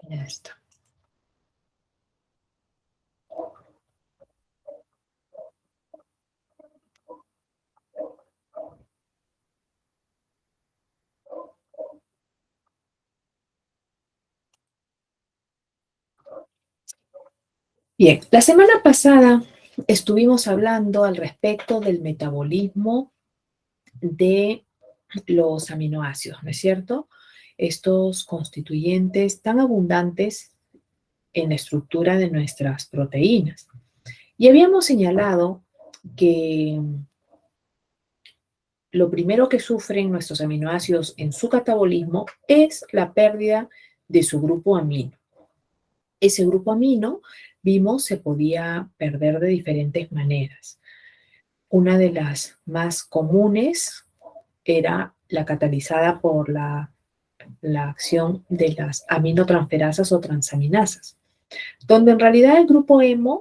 Ya está. Bien, la semana pasada estuvimos hablando al respecto del metabolismo de los aminoácidos, ¿no es cierto? Estos constituyentes tan abundantes en la estructura de nuestras proteínas. Y habíamos señalado que lo primero que sufren nuestros aminoácidos en su catabolismo es la pérdida de su grupo amino. Ese grupo amino, vimos, se podía perder de diferentes maneras. Una de las más comunes era la catalizada por la acción de las aminotransferasas o transaminasas, donde en realidad el grupo donde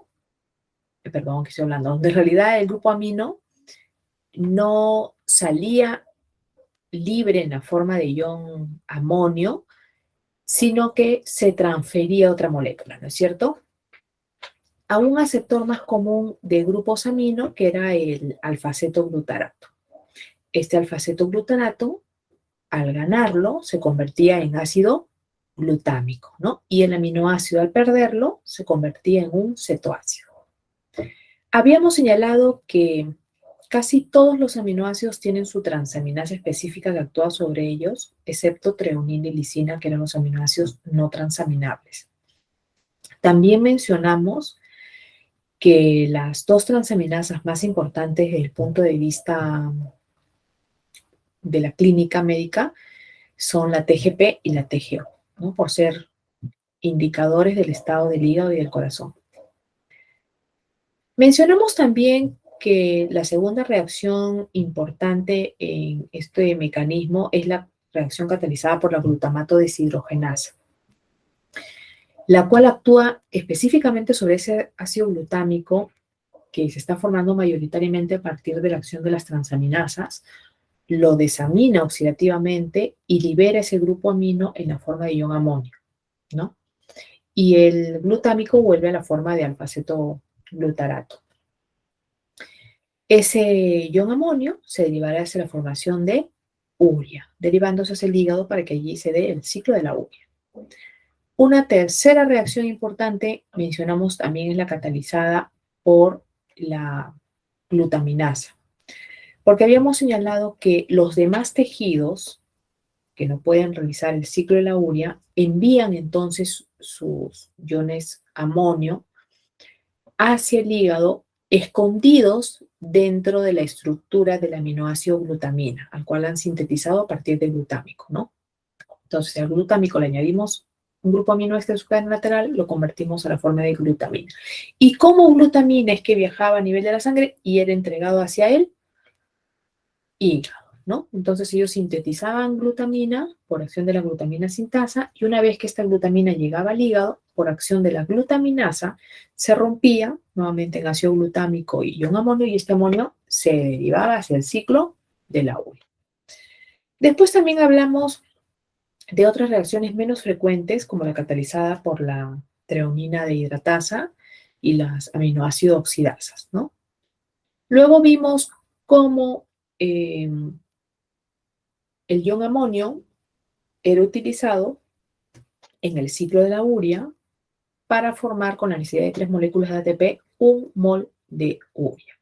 en realidad el grupo amino no salía libre en la forma de ion amonio, sino que se transfería a otra molécula, ¿no es cierto? A un aceptor más común de grupos amino, que era el alfa-cetoglutarato. Este alfa-cetoglutarato, al ganarlo, se convertía en ácido glutámico, ¿no? Y el aminoácido, al perderlo, se convertía en un cetoácido. Habíamos señalado que casi todos los aminoácidos tienen su transaminasa específica que actúa sobre ellos, excepto treonina y lisina, que eran los aminoácidos no transaminables. También mencionamos que las dos transaminasas más importantes desde el punto de vista de la clínica médica son la TGP y la TGO, ¿no? Por ser indicadores del estado del hígado y del corazón. Mencionamos también que la segunda reacción importante en este mecanismo es la reacción catalizada por la glutamato deshidrogenasa, la cual actúa específicamente sobre ese ácido glutámico que se está formando mayoritariamente a partir de la acción de las transaminasas, lo desamina oxidativamente y libera ese grupo amino en la forma de ion amonio, ¿no? Y el glutámico vuelve a la forma de alfa-cetoglutarato. Ese ion amonio se derivará hacia la formación de urea, derivándose hacia el hígado para que allí se dé el ciclo de la urea. Una tercera reacción importante, mencionamos también, es la catalizada por la glutaminasa, porque habíamos señalado que los demás tejidos que no pueden realizar el ciclo de la urea envían entonces sus iones amonio hacia el hígado, escondidos dentro de la estructura del aminoácido glutamina, al cual han sintetizado a partir del glutámico, ¿no? Entonces, al glutámico le añadimos un grupo amino extra de su cadena lateral, lo convertimos a la forma de glutamina. ¿Y cómo glutamina es que viajaba a nivel de la sangre y era entregado hacia el hígado, ¿no? Entonces ellos sintetizaban glutamina por acción de la glutamina sintasa y una vez que esta glutamina llegaba al hígado, por acción de la glutaminasa, se rompía nuevamente en ácido glutámico y ion amonio y este amonio se derivaba hacia el ciclo de la urea. Después también hablamos de otras reacciones menos frecuentes como la catalizada por la treonina dehidratasa y las aminoácidos oxidasas, ¿no? Luego vimos cómo el ion amonio era utilizado en el ciclo de la urea para formar, con la necesidad de 3 moléculas de ATP, un mol de urea.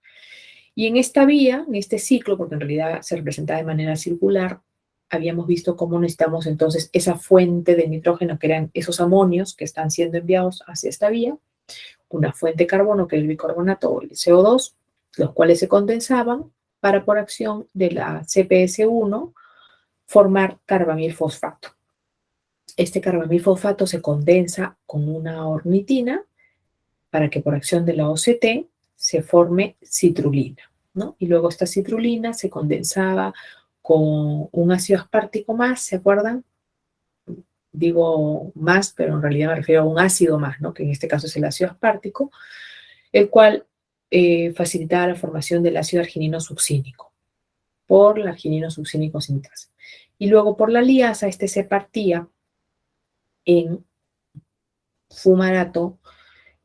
Y en esta vía, en este ciclo, porque en realidad se representa de manera circular, habíamos visto cómo necesitamos entonces esa fuente de nitrógeno, que eran esos amonios que están siendo enviados hacia esta vía, una fuente de carbono, que es el bicarbonato o el CO2, los cuales se condensaban para, por acción de la CPS1, formar carbamil fosfato. Este carbamil fosfato se condensa con una ornitina para que por acción de la OCT se forme citrulina, ¿no? Y luego esta citrulina se condensaba con un ácido aspartico más, ¿se acuerdan? Digo más, pero en realidad me refiero a un ácido más, ¿no? Que en este caso es el ácido aspartico, el cual facilitaba la formación del ácido arginino succínico por la arginino succínico sintasa. Y luego por la liasa, este se partía en fumarato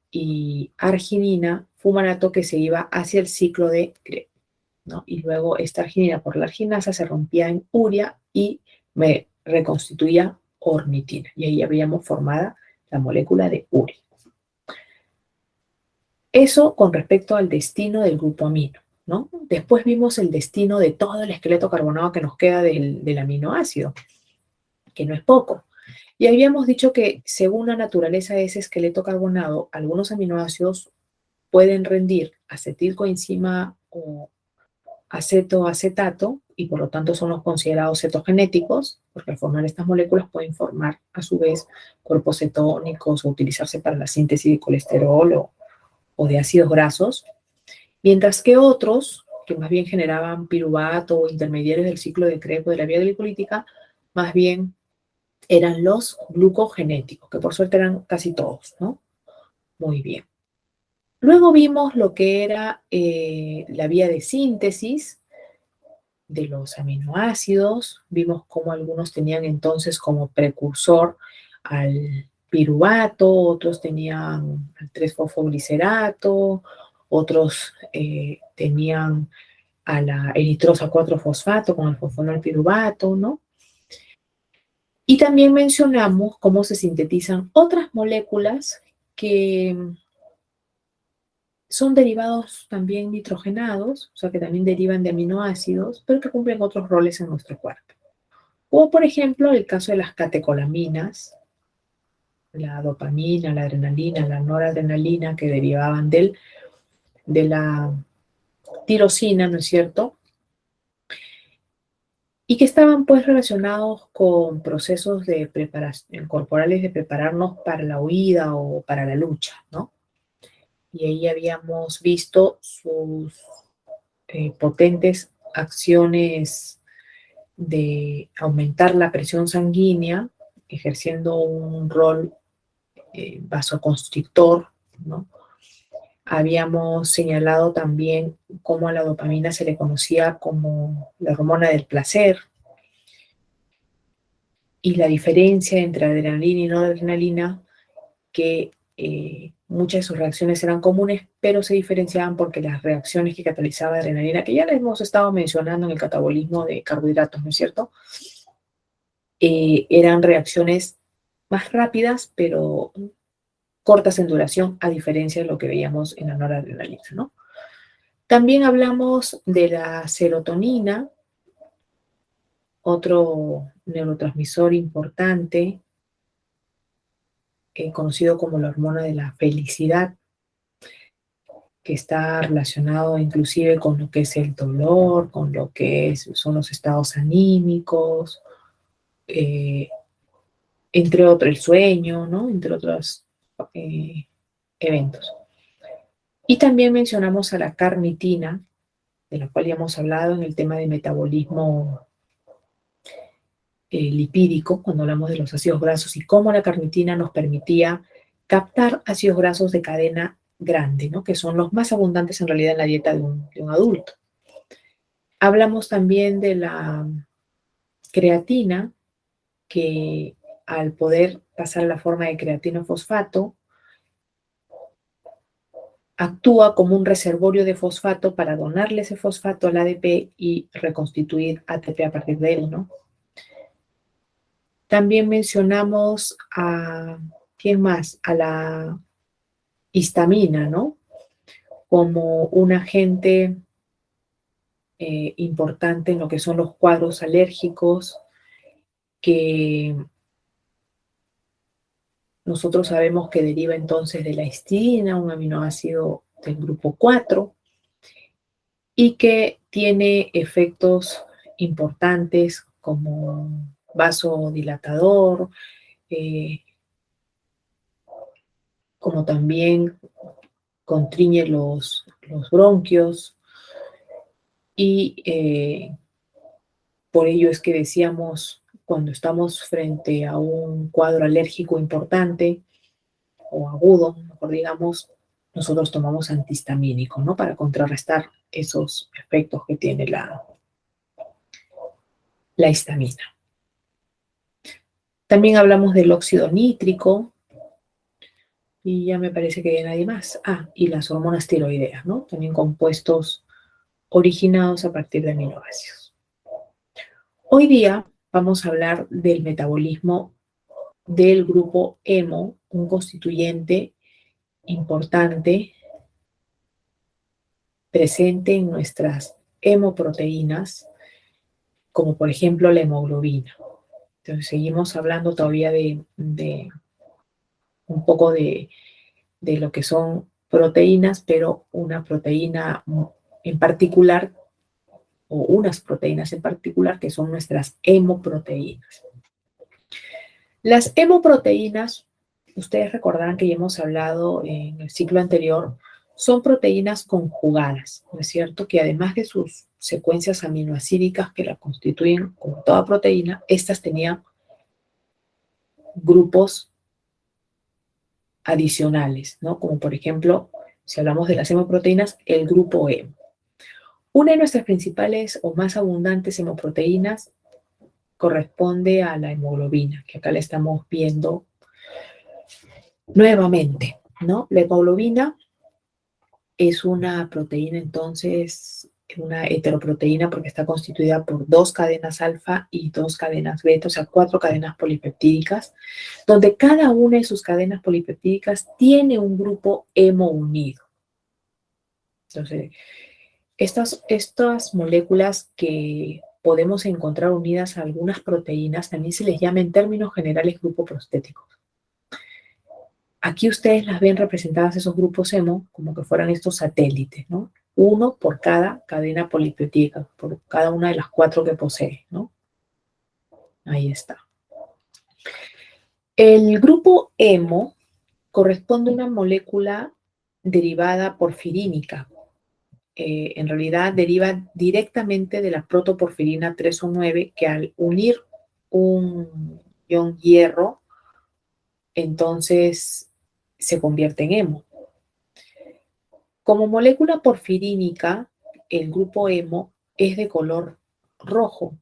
y arginina, fumarato que se iba hacia el ciclo de Krebs, ¿no? Y luego esta arginina por la arginasa se rompía en urea y me reconstituía ornitina. Y ahí habríamos formada la molécula de urea. Eso con respecto al destino del grupo amino, ¿no? Después vimos el destino de todo el esqueleto carbonado que nos queda del aminoácido, que no es poco. Y habíamos dicho que según la naturaleza de ese esqueleto carbonado, algunos aminoácidos pueden rendir acetilcoenzima o acetato y por lo tanto son los considerados cetogenéticos, porque al formar estas moléculas pueden formar a su vez cuerpos cetónicos o utilizarse para la síntesis de colesterol o de ácidos grasos, mientras que otros, que más bien generaban piruvato o intermediarios del ciclo de Krebs o de la vía glicolítica, más bien eran los glucogenéticos, que por suerte eran casi todos, ¿no? Muy bien. Luego vimos lo que era la vía de síntesis de los aminoácidos, vimos cómo algunos tenían entonces como precursor al piruvato, otros tenían al 3-fosfoglicerato, otros tenían a la eritrosa 4-fosfato con el fosfonol piruvato, ¿no? Y también mencionamos cómo se sintetizan otras moléculas que son derivados también nitrogenados, o sea que también derivan de aminoácidos, pero que cumplen otros roles en nuestro cuerpo. O por ejemplo el caso de las catecolaminas, la dopamina, la adrenalina, la noradrenalina, que derivaban de la tirosina, ¿no es cierto? Y que estaban pues relacionados con procesos de preparación corporales de prepararnos para la huida o para la lucha, ¿no? Y ahí habíamos visto sus potentes acciones de aumentar la presión sanguínea, ejerciendo un rol vasoconstrictor, ¿no? Habíamos señalado también cómo a la dopamina se le conocía como la hormona del placer, y la diferencia entre adrenalina y noradrenalina, que muchas de sus reacciones eran comunes, pero se diferenciaban porque las reacciones que catalizaba adrenalina, que ya les hemos estado mencionando en el catabolismo de carbohidratos, ¿no es cierto? Eran reacciones más rápidas, pero cortas en duración, a diferencia de lo que veíamos en la noradrenalina, ¿no? También hablamos de la serotonina, otro neurotransmisor importante, conocido como la hormona de la felicidad, que está relacionado inclusive con lo que es el dolor, con lo que son los estados anímicos, eh, entre otros el sueño, ¿no? Entre otros eventos. Y también mencionamos a la carnitina, de la cual ya hemos hablado en el tema de metabolismo lipídico, cuando hablamos de los ácidos grasos y cómo la carnitina nos permitía captar ácidos grasos de cadena grande, ¿no? Que son los más abundantes en realidad en la dieta de un adulto. Hablamos también de la creatina, que al poder pasar a la forma de creatinofosfato, actúa como un reservorio de fosfato para donarle ese fosfato al ADP y reconstituir ATP a partir de él, ¿no? También mencionamos a, ¿quién más? A la histamina, ¿no? Como un agente importante en lo que son los cuadros alérgicos, que nosotros sabemos que deriva entonces de la histina, un aminoácido del grupo 4, y que tiene efectos importantes como vasodilatador, eh, como también constriñe los bronquios, y por ello es que decíamos, cuando estamos frente a un cuadro alérgico importante o agudo, mejor digamos, nosotros tomamos antihistamínico, ¿no? Para contrarrestar esos efectos que tiene la histamina. También hablamos del óxido nítrico, Y ya me parece que hay nadie más. Ah, y las hormonas tiroideas, ¿no? También compuestos originados a partir de aminoácidos. Hoy día vamos a hablar del metabolismo del grupo hemo, un constituyente importante presente en nuestras hemoproteínas, como por ejemplo la hemoglobina. Entonces seguimos hablando todavía de un poco de lo que son proteínas, pero una proteína en particular, o unas proteínas en particular, que son nuestras hemoproteínas. Las hemoproteínas, ustedes recordarán que ya hemos hablado en el ciclo anterior, son proteínas conjugadas, ¿no es cierto? Que además de sus secuencias aminoácidicas que la constituyen como toda proteína, estas tenían grupos adicionales, ¿no? Como por ejemplo, si hablamos de las hemoproteínas, el grupo hemo. Una de nuestras principales o más abundantes hemoproteínas corresponde a la hemoglobina, que acá la estamos viendo nuevamente, ¿no? La hemoglobina es una proteína, entonces, una heteroproteína porque está constituida por 2 cadenas alfa y 2 cadenas beta, o sea, 4 cadenas polipeptídicas, donde cada una de sus cadenas polipeptídicas tiene un grupo hemo unido. Entonces, estas moléculas que podemos encontrar unidas a algunas proteínas también se les llama en términos generales grupo prostético. Aquí ustedes las ven representadas esos grupos hemo como que fueran estos satélites, ¿no? Uno por cada cadena polipeptídica, por cada una de las 4 que posee, ¿no? Ahí está. El grupo hemo corresponde a una molécula derivada porfirínica. En realidad deriva directamente de la protoporfirina 3 o 9, que al unir un ion hierro, entonces se convierte en hemo. Como molécula porfirínica, el grupo hemo es de color rojo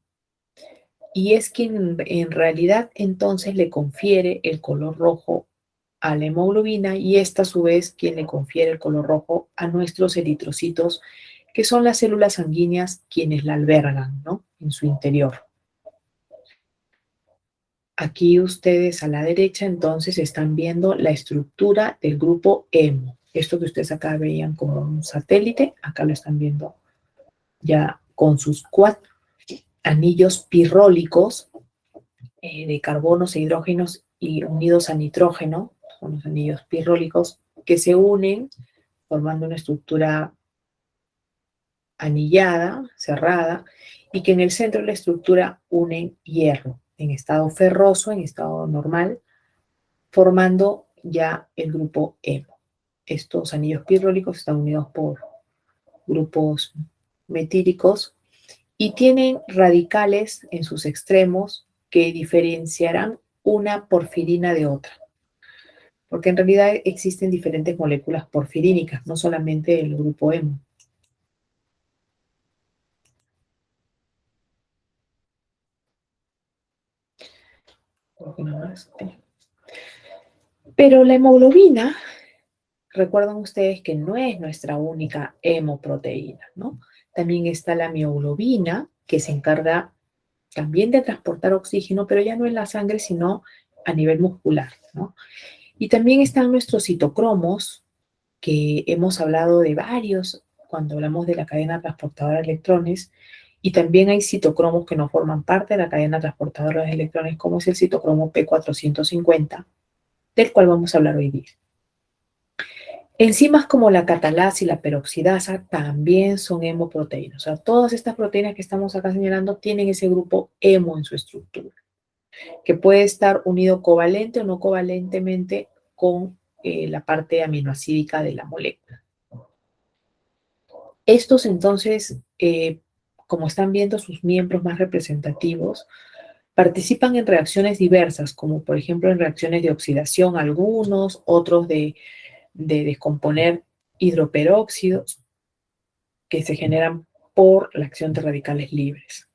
y es quien en realidad entonces le confiere el color rojo a la hemoglobina y esta a su vez quien le confiere el color rojo a nuestros eritrocitos, que son las células sanguíneas quienes la albergan, ¿no? En su interior. Aquí ustedes a la derecha entonces están viendo la estructura del grupo hemo. Esto que ustedes acá veían como un satélite, acá lo están viendo ya con sus 4 anillos pirrólicos de carbonos e hidrógenos y unidos a nitrógeno, son los anillos pirrólicos, que se unen formando una estructura anillada, cerrada, y que en el centro de la estructura unen hierro en estado ferroso, en estado normal, formando ya el grupo hemo. Estos anillos pirrólicos están unidos por grupos metílicos y tienen radicales en sus extremos que diferenciarán una porfirina de otra. Porque en realidad existen diferentes moléculas porfirínicas, no solamente el grupo hemo. Pero la hemoglobina, recuerdan ustedes que no es nuestra única hemoproteína, ¿no? También está la mioglobina, que se encarga también de transportar oxígeno, pero ya no en la sangre, sino a nivel muscular, ¿no? Y también están nuestros citocromos, que hemos hablado de varios cuando hablamos de la cadena transportadora de electrones, y también hay citocromos que no forman parte de la cadena transportadora de electrones, como es el citocromo P450, del cual vamos a hablar hoy día. Enzimas como la catalasa y la peroxidasa también son hemoproteínas. O sea, todas estas proteínas que estamos acá señalando tienen ese grupo hemo en su estructura, que puede estar unido covalente o no covalentemente con la parte aminoácidica de la molécula. Estos entonces, como están viendo sus miembros más representativos, participan en reacciones diversas, como por ejemplo en reacciones de oxidación algunos, otros de descomponer hidroperóxidos que se generan por la acción de radicales libres.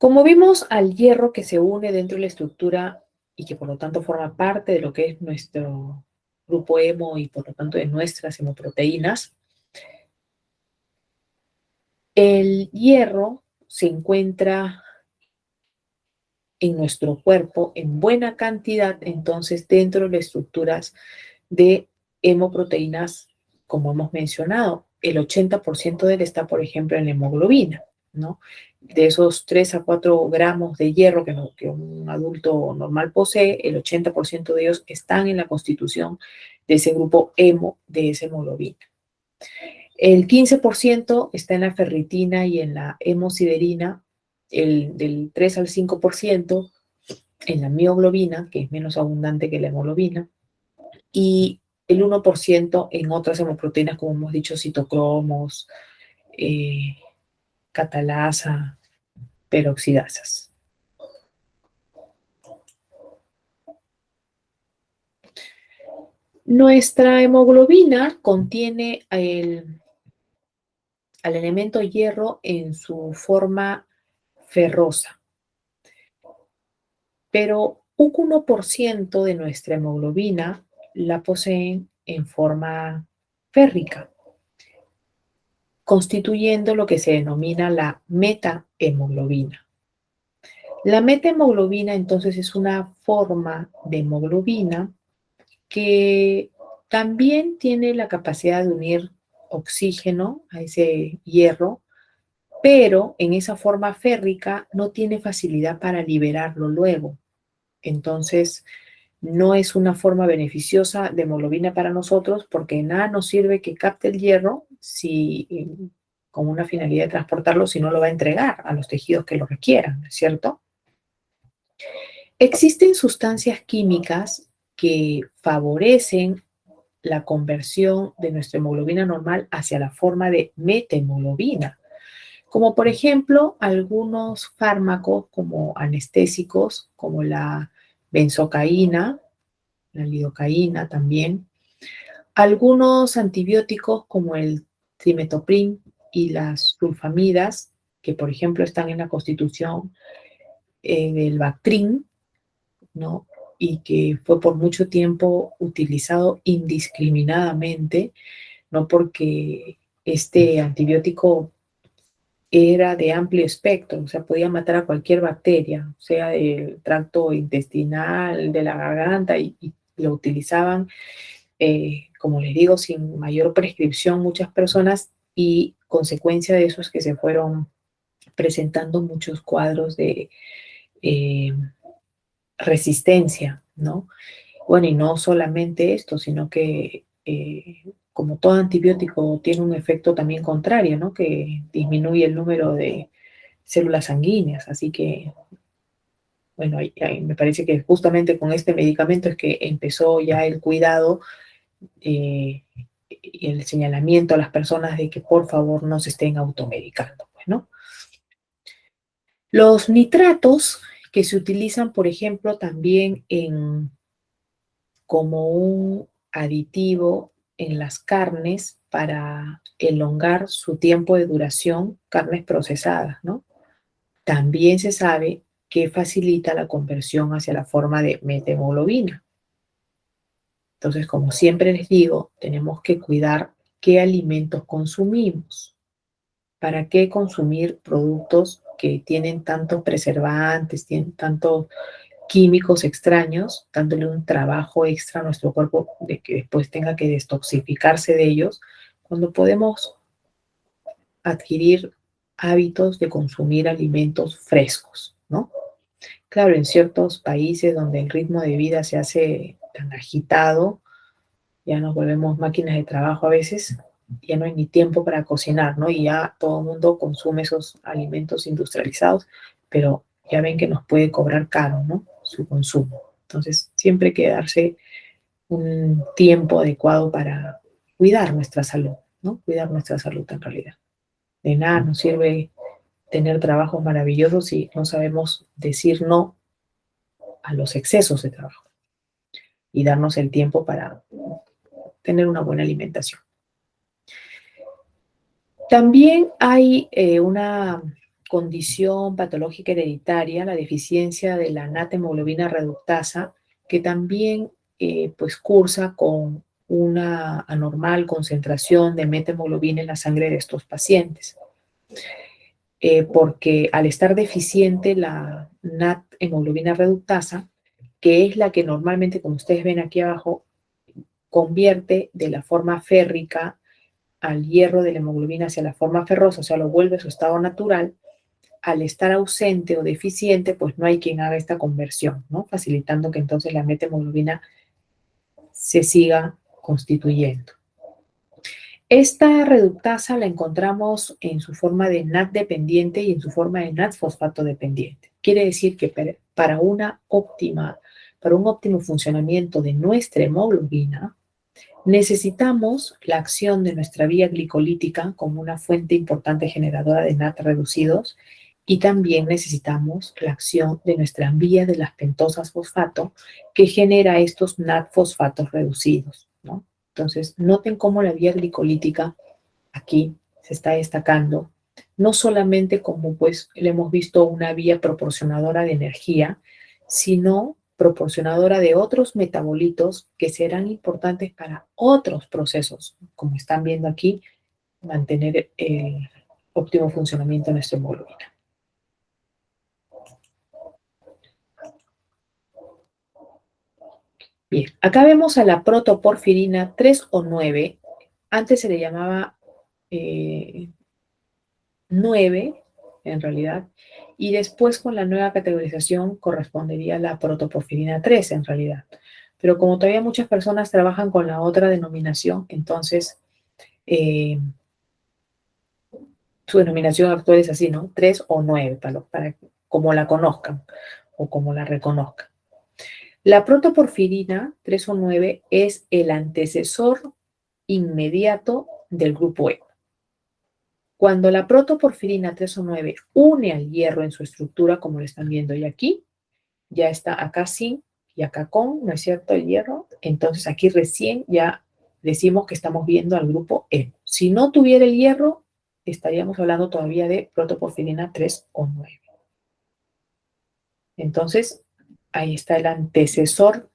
Como vimos al hierro que se une dentro de la estructura y que por lo tanto forma parte de lo que es nuestro grupo hemo y por lo tanto de nuestras hemoproteínas, el hierro se encuentra en nuestro cuerpo en buena cantidad, entonces dentro de las estructuras de hemoproteínas, como hemos mencionado, el 80% de él está, por ejemplo, en la hemoglobina, ¿no? De esos 3 a 4 gramos de hierro que un adulto normal posee, el 80% de ellos están en la constitución de ese grupo hemo, de esa hemoglobina. El 15% está en la ferritina y en la hemosiderina, del 3 al 5% en la mioglobina, que es menos abundante que la hemoglobina, y el 1% en otras hemoproteínas, como hemos dicho, citocromos, eh, catalasa, peroxidasas. Nuestra hemoglobina contiene al elemento hierro en su forma ferrosa, pero un 1% de nuestra hemoglobina la poseen en forma férrica, constituyendo lo que se denomina la metahemoglobina. La metahemoglobina entonces es una forma de hemoglobina que también tiene la capacidad de unir oxígeno a ese hierro, pero en esa forma férrica no tiene facilidad para liberarlo luego. Entonces, no es una forma beneficiosa de hemoglobina para nosotros porque nada nos sirve que capte el hierro si, con una finalidad de transportarlo si no lo va a entregar a los tejidos que lo requieran, ¿cierto? Existen sustancias químicas que favorecen la conversión de nuestra hemoglobina normal hacia la forma de metahemoglobina, como por ejemplo algunos fármacos como anestésicos, como la benzocaína, la lidocaína también, algunos antibióticos como el trimetoprim y las sulfamidas, que por ejemplo están en la constitución del Bactrim, ¿no? Y que fue por mucho tiempo utilizado indiscriminadamente, no porque este antibiótico era de amplio espectro, o sea, podía matar a cualquier bacteria, sea del tracto intestinal, de la garganta, y lo utilizaban, como les digo, sin mayor prescripción muchas personas, y consecuencia de eso es que se fueron presentando muchos cuadros de eh, resistencia, ¿no? Bueno, y no solamente esto, sino que como todo antibiótico tiene un efecto también contrario, ¿no? Que disminuye el número de células sanguíneas. Así que, bueno, me parece que justamente con este medicamento es que empezó ya el cuidado y el señalamiento a las personas de que por favor no se estén automedicando, pues, ¿no? Los nitratos que se utilizan, por ejemplo, también como un aditivo en las carnes para elongar su tiempo de duración, carnes procesadas, ¿no? También se sabe que facilita la conversión hacia la forma de metahemoglobina. Entonces, como siempre les digo, tenemos que cuidar qué alimentos consumimos. ¿Para qué consumir productos que tienen tantos preservantes, tienen tantos químicos extraños, dándole un trabajo extra a nuestro cuerpo de que después tenga que destoxificarse de ellos, cuando podemos adquirir hábitos de consumir alimentos frescos, ¿no? Claro, en ciertos países donde el ritmo de vida se hace tan agitado, ya nos volvemos máquinas de trabajo a veces, ya no hay ni tiempo para cocinar, ¿no? Y ya todo el mundo consume esos alimentos industrializados, pero ya ven que nos puede cobrar caro, ¿no? Su consumo. Entonces, siempre hay que darse un tiempo adecuado para cuidar nuestra salud, ¿no? Cuidar nuestra salud en realidad. De nada nos sirve tener trabajos maravillosos si no sabemos decir no a los excesos de trabajo y darnos el tiempo para tener una buena alimentación. También hay una condición patológica hereditaria, la deficiencia de la NAT-hemoglobina reductasa, que también pues cursa con una anormal concentración de metahemoglobina en la sangre de estos pacientes. Porque al estar deficiente la NAT-hemoglobina reductasa, que es la que normalmente, como ustedes ven aquí abajo, convierte de la forma férrica al hierro de la hemoglobina hacia la forma ferrosa, o sea, lo vuelve a su estado natural. Al estar ausente o deficiente, pues no hay quien haga esta conversión, ¿no? Facilitando que entonces la metahemoglobina se siga constituyendo. Esta reductasa la encontramos en su forma de NAT dependiente y en su forma de NAT fosfato dependiente. Quiere decir que para un óptimo funcionamiento de nuestra hemoglobina, necesitamos la acción de nuestra vía glicolítica como una fuente importante generadora de NAT reducidos y también necesitamos la acción de nuestra vía de las pentosas fosfato que genera estos NAT fosfatos reducidos, ¿no? Entonces, noten cómo la vía glicolítica aquí se está destacando, no solamente como pues le hemos visto una vía proporcionadora de energía, sino proporcionadora de otros metabolitos que serán importantes para otros procesos, como están viendo aquí, mantener el óptimo funcionamiento de nuestra hemoglobina. Bien, acá vemos a la protoporfirina 3 o 9. Antes se le llamaba 9, en realidad, y después con la nueva categorización correspondería a la protoporfirina 3, en realidad. Pero como todavía muchas personas trabajan con la otra denominación, entonces su denominación actual es así, ¿no? 3 o 9, para como la conozcan o como la reconozcan. La protoporfirina 3 o 9 es el antecesor inmediato del grupo E. Cuando la protoporfirina 3 o 9 une al hierro en su estructura, como lo están viendo hoy aquí, ya está acá sin y acá con, ¿no es cierto?, el hierro. Entonces aquí recién ya decimos que estamos viendo al grupo E. Si no tuviera el hierro, estaríamos hablando todavía de protoporfirina 3 o 9. Entonces, ahí está el antecesor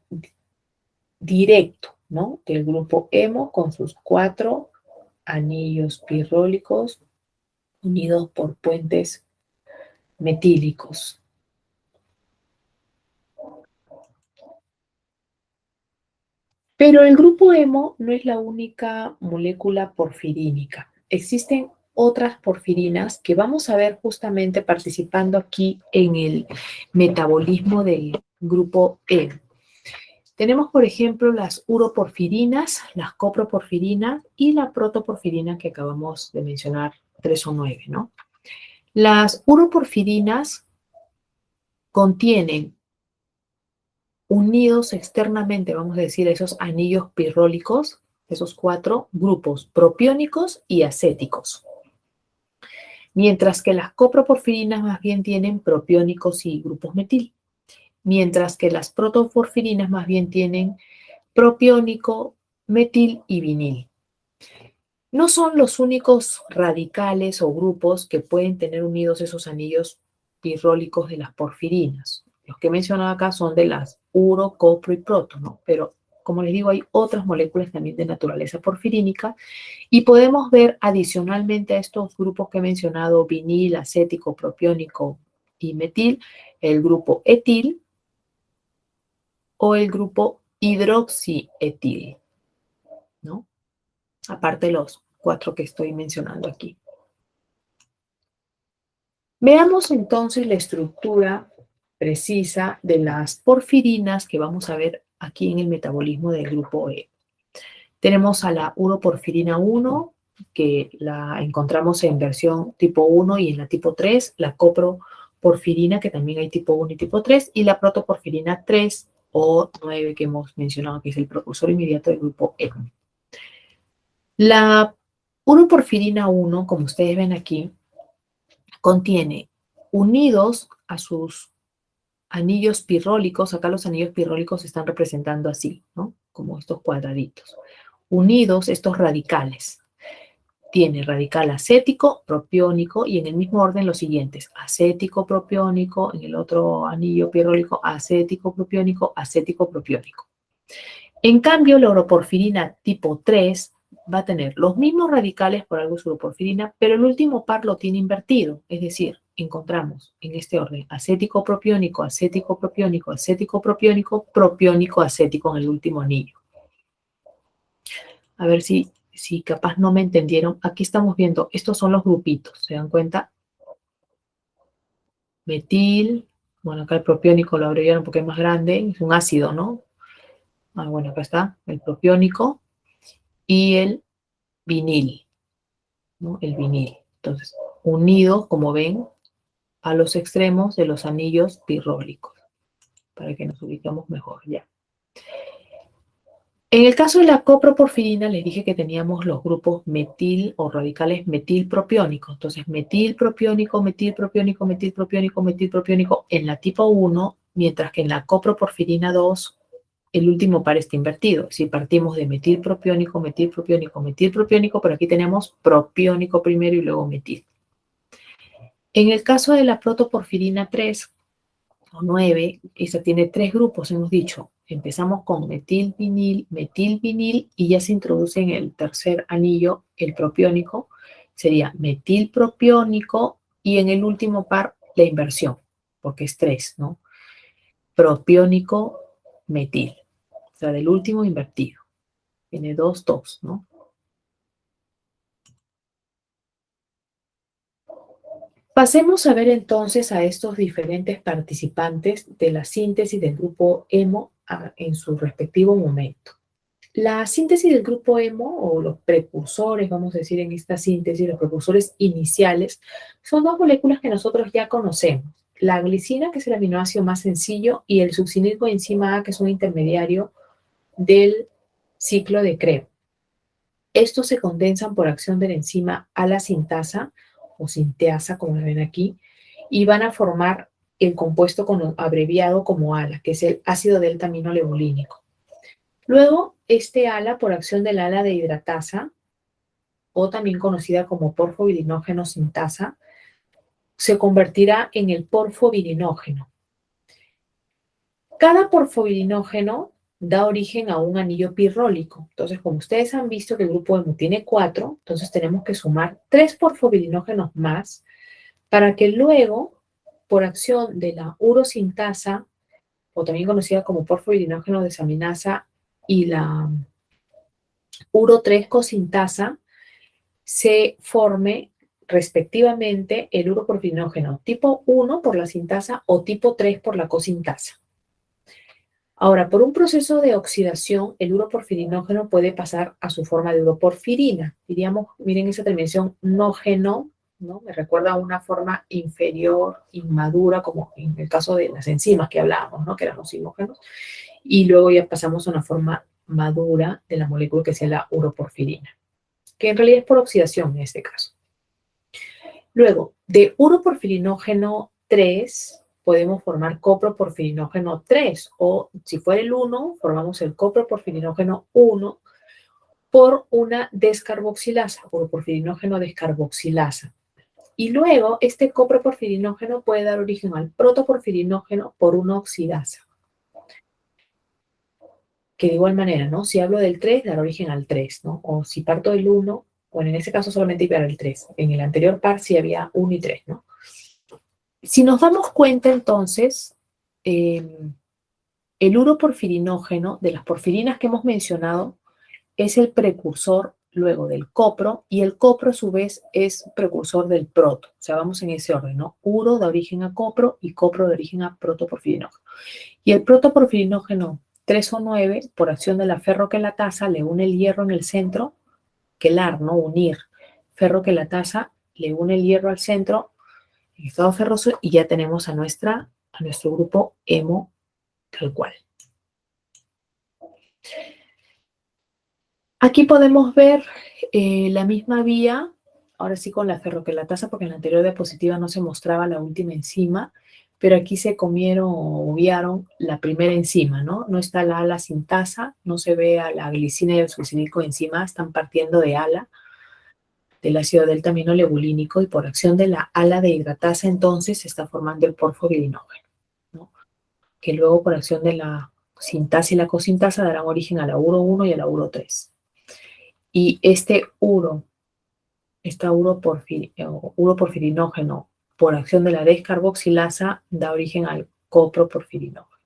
directo, ¿no?, del grupo hemo con sus 4 anillos pirrólicos unidos por puentes metílicos. Pero el grupo hemo no es la única molécula porfirínica. Existen otras porfirinas que vamos a ver justamente participando aquí en el metabolismo del grupo hemo. Tenemos, por ejemplo, las uroporfirinas, las coproporfirinas y la protoporfirina que acabamos de mencionar, 3 o 9, ¿no? Las uroporfirinas contienen unidos externamente, vamos a decir, esos anillos pirrólicos, esos 4 grupos propiónicos y acéticos. Mientras que las coproporfirinas más bien tienen propiónicos y grupos metil. Mientras que las protoporfirinas más bien tienen propiónico, metil y vinil. No son los únicos radicales o grupos que pueden tener unidos esos anillos pirrólicos de las porfirinas. Los que he mencionado acá son de las uro, copro y proto, ¿no? Pero, como les digo, hay otras moléculas también de naturaleza porfirínica y podemos ver adicionalmente a estos grupos que he mencionado, vinil, acético, propiónico y metil, el grupo etil o el grupo hidroxietil, ¿no? Aparte de los 4 que estoy mencionando aquí. Veamos entonces la estructura precisa de las porfirinas que vamos a ver aquí en el metabolismo del grupo E. Tenemos a la uroporfirina 1, que la encontramos en versión tipo 1 y en la tipo 3, la coproporfirina, que también hay tipo 1 y tipo 3, y la protoporfirina 3 o 9 que hemos mencionado, que es el precursor inmediato del grupo E. La uroporfirina 1, como ustedes ven aquí, contiene unidos a sus anillos pirrólicos, acá los anillos pirrólicos se están representando así, ¿no? Como estos cuadraditos. Unidos estos radicales. tiene radical acético, propiónico y en el mismo orden los siguientes: acético, propiónico, en el otro anillo pirrólico, acético, propiónico, acético, propiónico. En cambio, la uroporfirina tipo 3 va a tener los mismos radicales, por algo es uroporfirina, pero el último par lo tiene invertido, es decir, encontramos en este orden acético, propiónico, acético, propiónico, acético, propiónico, propiónico, acético en el último anillo. A ver si capaz no me entendieron. Aquí estamos viendo, estos son los grupitos, ¿se dan cuenta? Metil, bueno, acá el propiónico lo abreviaron porque es más grande, es un ácido, ¿no? Ah, bueno, acá está el propiónico y el vinil, ¿no? El vinil. Entonces, unidos, como ven, a los extremos de los anillos pirrólicos, para que nos ubiquemos mejor, ya. En el caso de la coproporfirina, les dije que teníamos los grupos metil o radicales metilpropiónicos. Entonces, metilpropiónico, metilpropiónico, metilpropiónico, metilpropiónico en la tipo 1, mientras que en la coproporfirina 2, el último par está invertido. Si partimos de metilpropiónico, metilpropiónico, metilpropiónico, pero aquí tenemos propiónico primero y luego metil. En el caso de la protoporfirina 3 o 9, esa tiene 3 grupos, hemos dicho. Empezamos con metilvinil y ya se introduce en el tercer anillo el propiónico. Sería metilpropiónico y en el último par la inversión, porque es 3, ¿no? Propiónico, metil. O sea, del último invertido. Tiene 2, 2, ¿no? Pasemos a ver entonces a estos diferentes participantes de la síntesis del grupo hemo en su respectivo momento. La síntesis del grupo hemo, o los precursores, vamos a decir en esta síntesis, los precursores iniciales, son dos moléculas que nosotros ya conocemos. La glicina, que es el aminoácido más sencillo, y el succinilcoenzima A, que es un intermediario del ciclo de Krebs. Estos se condensan por acción de la enzima ala sintasa o sinteasa, como lo ven aquí, y van a formar el compuesto abreviado como ALA, que es el ácido delta-aminoleucínico. Luego, este ALA, por acción del ALA de hidratasa, o también conocida como porfovirinógeno sintasa, se convertirá en el porfovirinógeno. Cada porfovirinógeno da origen a un anillo pirrólico. Entonces, como ustedes han visto que el grupo hemo tiene 4, entonces tenemos que sumar 3 porfovirinógenos más para que luego, por acción de la urosintasa, o también conocida como porfovirinógeno desaminasa, y la uro-3-cosintasa, se forme respectivamente el uroporfirinógeno tipo 1 por la sintasa o tipo 3 por la cosintasa. Ahora, por un proceso de oxidación, el uroporfirinógeno puede pasar a su forma de uroporfirina. Diríamos, miren esa terminación nógeno, ¿no? Me recuerda a una forma inferior, inmadura, como en el caso de las enzimas que hablábamos, ¿no? Que eran los simógenos. Y luego ya pasamos a una forma madura de la molécula que sea la uroporfirina, que en realidad es por oxidación en este caso. Luego, de uroporfirinógeno 3, podemos formar coproporfirinógeno 3, o si fuera el 1, formamos el coproporfirinógeno 1 por una descarboxilasa, uroporfirinógeno descarboxilasa. Y luego, este coproporfirinógeno puede dar origen al protoporfirinógeno por una oxidasa. Que de igual manera, ¿no? Si hablo del 3, dará origen al 3, ¿no? O si parto del 1, bueno, en ese caso solamente iba el 3. En el anterior par sí había 1 y 3, ¿no? Si nos damos cuenta, entonces, el uroporfirinógeno, de las porfirinas que hemos mencionado, es el precursor luego del copro, y el copro a su vez es precursor del proto. O sea, vamos en ese orden, ¿no? Uro da origen a copro y copro da origen a protoporfirinógeno. Y el protoporfirinógeno 3 o 9, por acción de la ferroquelatasa, le une el hierro en el centro, quelar, ¿no? Unir. Ferroquelatasa le une el hierro al centro, en estado ferroso, y ya tenemos a nuestro grupo hemo tal cual. Aquí podemos ver la misma vía, ahora sí con la ferroquelatasa, porque en la anterior diapositiva no se mostraba la última enzima, pero aquí se comieron o obviaron la primera enzima, ¿no? No está la ala sintasa, no se ve a la glicina y el succinilcoenzima, están partiendo de ala. del ácido delta-aminolebulínico y por acción de la ala de hidratasa entonces se está formando el porfobirinógeno, ¿no? Que luego por acción de la sintasa y la cosintasa darán origen a la uro 1 y a la uro 3. Y esta uroporfirinógeno por acción de la descarboxilasa da origen al coproporfirinógeno.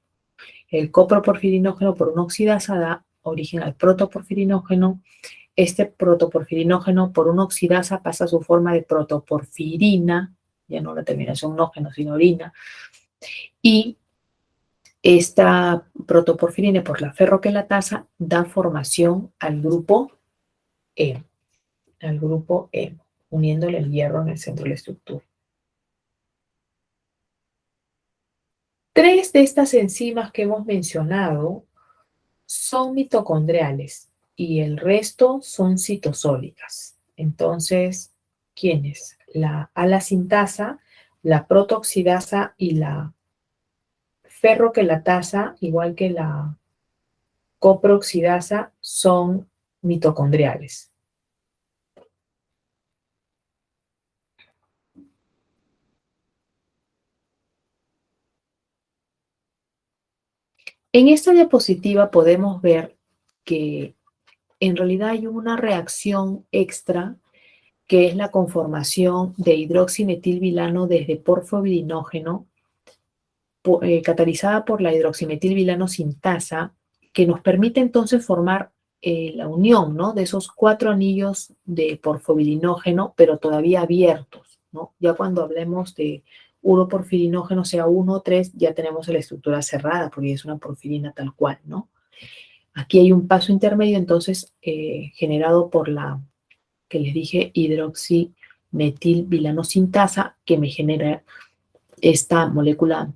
El coproporfirinógeno por una oxidasa da origen al protoporfirinógeno. Este protoporfirinógeno por una oxidasa pasa a su forma de protoporfirina, ya no la terminación nógeno, sino orina, y esta protoporfirina por la ferroquelatasa da formación al grupo hemo, uniéndole el hierro en el centro de la estructura. Tres de estas enzimas que hemos mencionado son mitocondriales y el resto son citosólicas. Entonces, ¿quiénes? La alasintasa, la protooxidasa y la ferroquelatasa, igual que la coprooxidasa, son mitocondriales. En esta diapositiva podemos ver que en realidad hay una reacción extra que es la conformación de hidroximetilvilano desde porfobirinógeno catalizada por la hidroximetilvilano sintasa, que nos permite entonces formar la unión, ¿no?, de esos 4 anillos de porfobirinógeno, pero todavía abiertos, ¿no? Ya cuando hablemos de uroporfirinógeno, sea 1 o 3, ya tenemos la estructura cerrada, porque es una porfirina tal cual, ¿no? Aquí hay un paso intermedio, entonces, generado por la, que les dije, hidroximetilvilano sintasa, que me genera esta molécula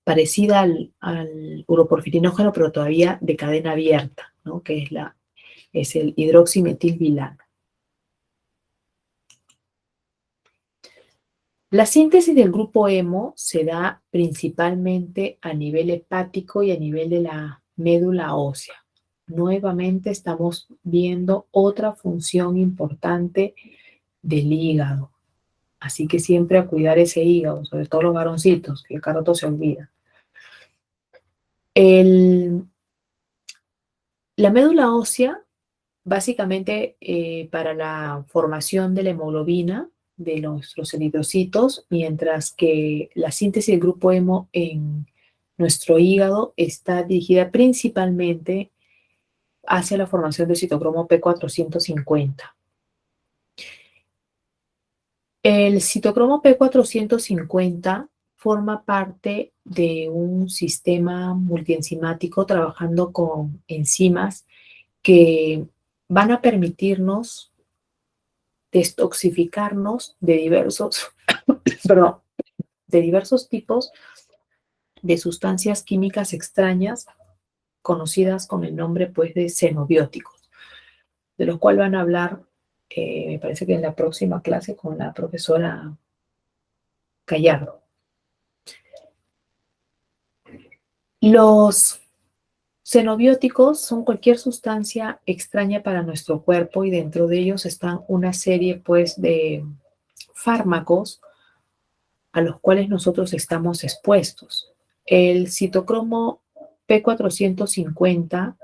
parecida al uroporfirinógeno, pero todavía de cadena abierta, ¿no?, que es el hidroximetilvilano. La síntesis del grupo hemo se da principalmente a nivel hepático y a nivel de la médula ósea. Nuevamente estamos viendo otra función importante del hígado. Así que siempre a cuidar ese hígado, sobre todo los varoncitos, que el caroto se olvida. La médula ósea, básicamente para la formación de la hemoglobina de nuestros eritrocitos, mientras que la síntesis del grupo hemo en nuestro hígado está dirigida principalmente hacia la formación del citocromo P450. El citocromo P450 forma parte de un sistema multienzimático trabajando con enzimas que van a permitirnos destoxificarnos de de diversos tipos de sustancias químicas extrañas conocidas con el nombre, pues, de xenobióticos, de los cuales van a hablar, me parece que en la próxima clase con la profesora Gallardo. Los xenobióticos son cualquier sustancia extraña para nuestro cuerpo y dentro de ellos están una serie, pues, de fármacos a los cuales nosotros estamos expuestos. El citocromo P450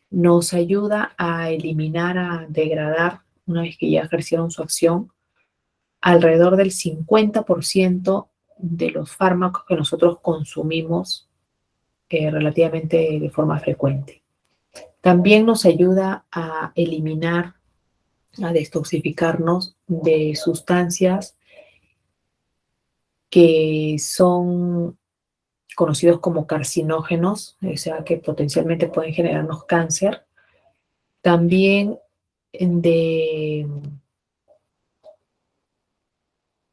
nos ayuda a eliminar, a degradar, una vez que ya ejercieron su acción, alrededor del 50% de los fármacos que nosotros consumimos relativamente de forma frecuente. También nos ayuda a eliminar, a detoxificarnos de sustancias que son conocidos como carcinógenos, o sea, que potencialmente pueden generarnos cáncer. También de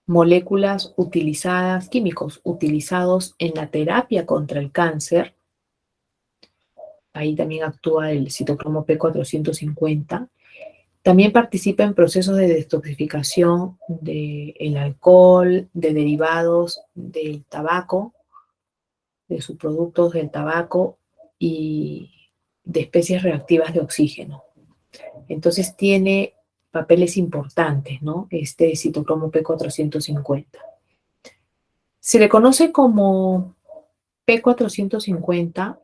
moléculas utilizadas, químicos utilizados en la terapia contra el cáncer. Ahí también actúa el citocromo P450. También participa en procesos de detoxificación del alcohol, de derivados del tabaco, de subproductos del tabaco y de especies reactivas de oxígeno. Entonces tiene papeles importantes, ¿no? Este citocromo P450. Se le conoce como P450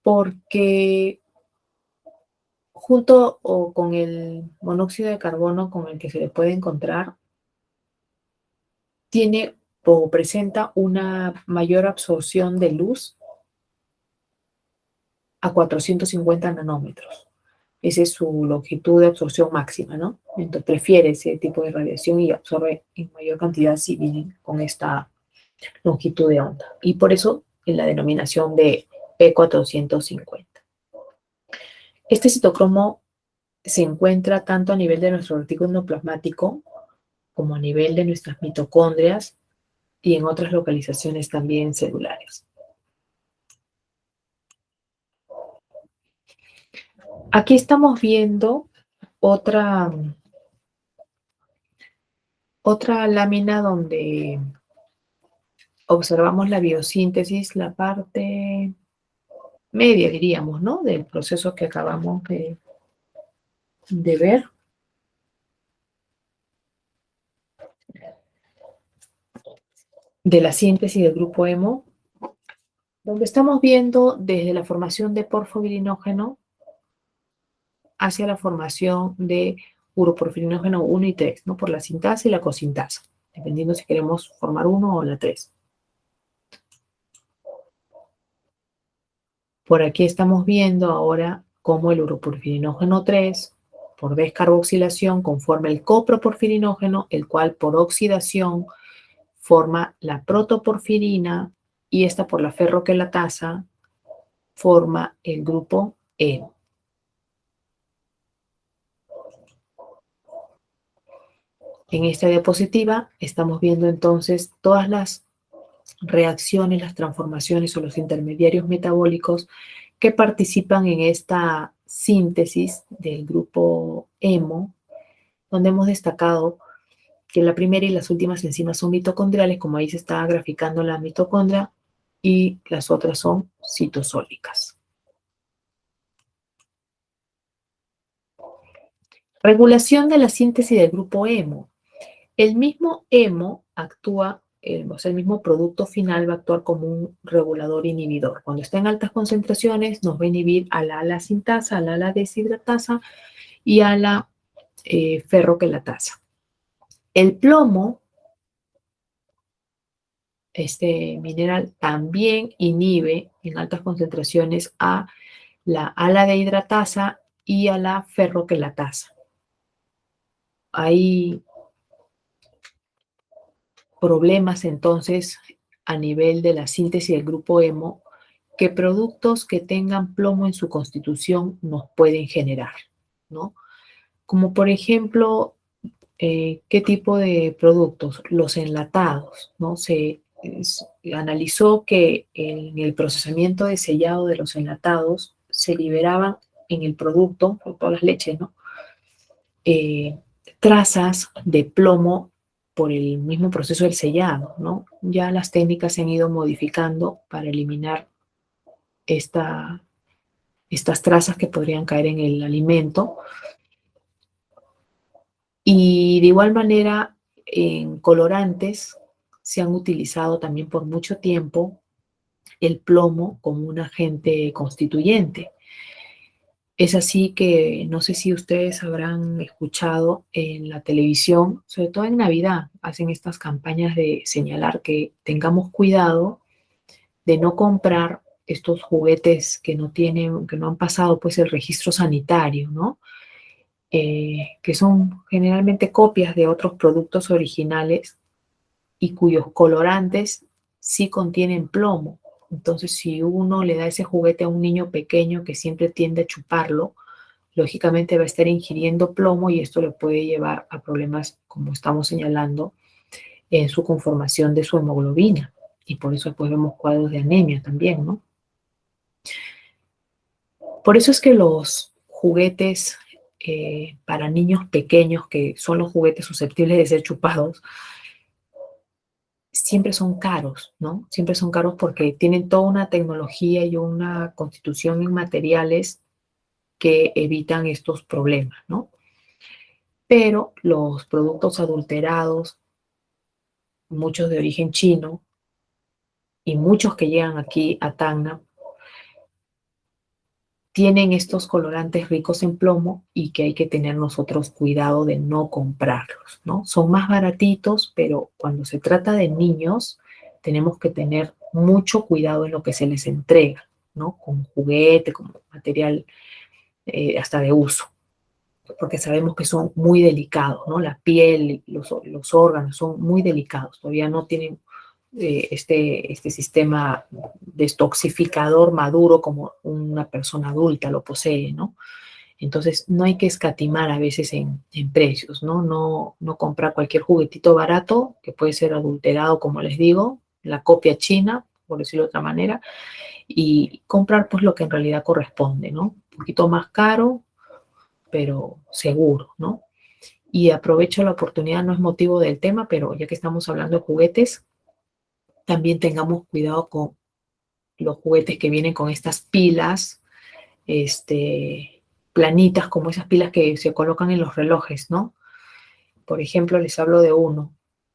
porque junto o con el monóxido de carbono con el que se le puede encontrar, tiene o presenta una mayor absorción de luz a 450 nanómetros. Esa es su longitud de absorción máxima, ¿no? Entonces prefiere ese tipo de radiación y absorbe en mayor cantidad si vienen con esta longitud de onda. Y por eso en la denominación de P450. Este citocromo se encuentra tanto a nivel de nuestro retículo endoplasmático como a nivel de nuestras mitocondrias y en otras localizaciones también celulares. Aquí estamos viendo otra lámina donde observamos la biosíntesis, la parte media, diríamos, ¿no? Del proceso que acabamos de ver. De la síntesis del grupo hemo, donde estamos viendo desde la formación de porfobirinógeno hacia la formación de uroporfirinógeno 1 y 3, ¿no? Por la sintasa y la cosintasa, dependiendo si queremos formar uno o la 3. Por aquí estamos viendo ahora cómo el uroporfirinógeno 3, por descarboxilación, conforma el coproporfirinógeno, el cual por oxidación forma la protoporfirina y esta por la ferroquelatasa forma el grupo hemo. En esta diapositiva estamos viendo entonces todas las reacciones, las transformaciones o los intermediarios metabólicos que participan en esta síntesis del grupo hemo, donde hemos destacado que la primera y las últimas enzimas son mitocondriales, como ahí se está graficando la mitocondria, y las otras son citosólicas. Regulación de la síntesis del grupo hemo. El mismo hemo actúa, o sea, el mismo producto final va a actuar como un regulador inhibidor. Cuando está en altas concentraciones, nos va a inhibir a la ala-sintasa, a la ala-deshidratasa y a la ferroquelatasa. El plomo, este mineral, también inhibe en altas concentraciones a la ala-dehidratasa y a la ferroquelatasa. Hay problemas entonces a nivel de la síntesis del grupo hemo que productos que tengan plomo en su constitución nos pueden generar, ¿no? Como por ejemplo, ¿qué tipo de productos? Los enlatados, ¿no? Se analizó que en el procesamiento de sellado de los enlatados se liberaban en el producto, por todas las leches, ¿no? Trazas de plomo por el mismo proceso del sellado, ¿no? Ya las técnicas se han ido modificando para eliminar estas trazas que podrían caer en el alimento. Y de igual manera, en colorantes se han utilizado también por mucho tiempo el plomo como un agente constituyente. Es así que no sé si ustedes habrán escuchado en la televisión, sobre todo en Navidad, hacen estas campañas de señalar que tengamos cuidado de no comprar estos juguetes que no tienen, que no han pasado pues el registro sanitario, ¿no? Que son generalmente copias de otros productos originales y cuyos colorantes sí contienen plomo. Entonces, si uno le da ese juguete a un niño pequeño que siempre tiende a chuparlo, lógicamente va a estar ingiriendo plomo y esto le puede llevar a problemas, como estamos señalando, en su conformación de su hemoglobina. Y por eso después vemos cuadros de anemia también, ¿no? Por eso es que los juguetes para niños pequeños, que son los juguetes susceptibles de ser chupados, siempre son caros, ¿no? Siempre son caros porque tienen toda una tecnología y una constitución en materiales que evitan estos problemas, ¿no? pero los productos adulterados, muchos de origen chino y muchos que llegan aquí a Tacna, tienen estos colorantes ricos en plomo y que hay que tener nosotros cuidado de no comprarlos, ¿no? Son más baratitos, pero cuando se trata de niños, tenemos que tener mucho cuidado en lo que se les entrega, ¿no? Como juguete, como material hasta de uso, porque sabemos que son muy delicados, ¿no? La piel, los órganos son muy delicados, todavía no tienen este sistema detoxificador maduro como una persona adulta lo posee, ¿no? Entonces, no hay que escatimar a veces en precios, ¿no? No comprar cualquier juguetito barato, que puede ser adulterado, como les digo, la copia china, por decirlo de otra manera, y comprar pues lo que en realidad corresponde, ¿no? Un poquito más caro, pero seguro, ¿no? Y aprovecho la oportunidad, no es motivo del tema, pero ya que estamos hablando de juguetes, también tengamos cuidado con los juguetes que vienen con estas pilas, planitas, como esas pilas que se colocan en los relojes, ¿no? Por ejemplo, les hablo de uno,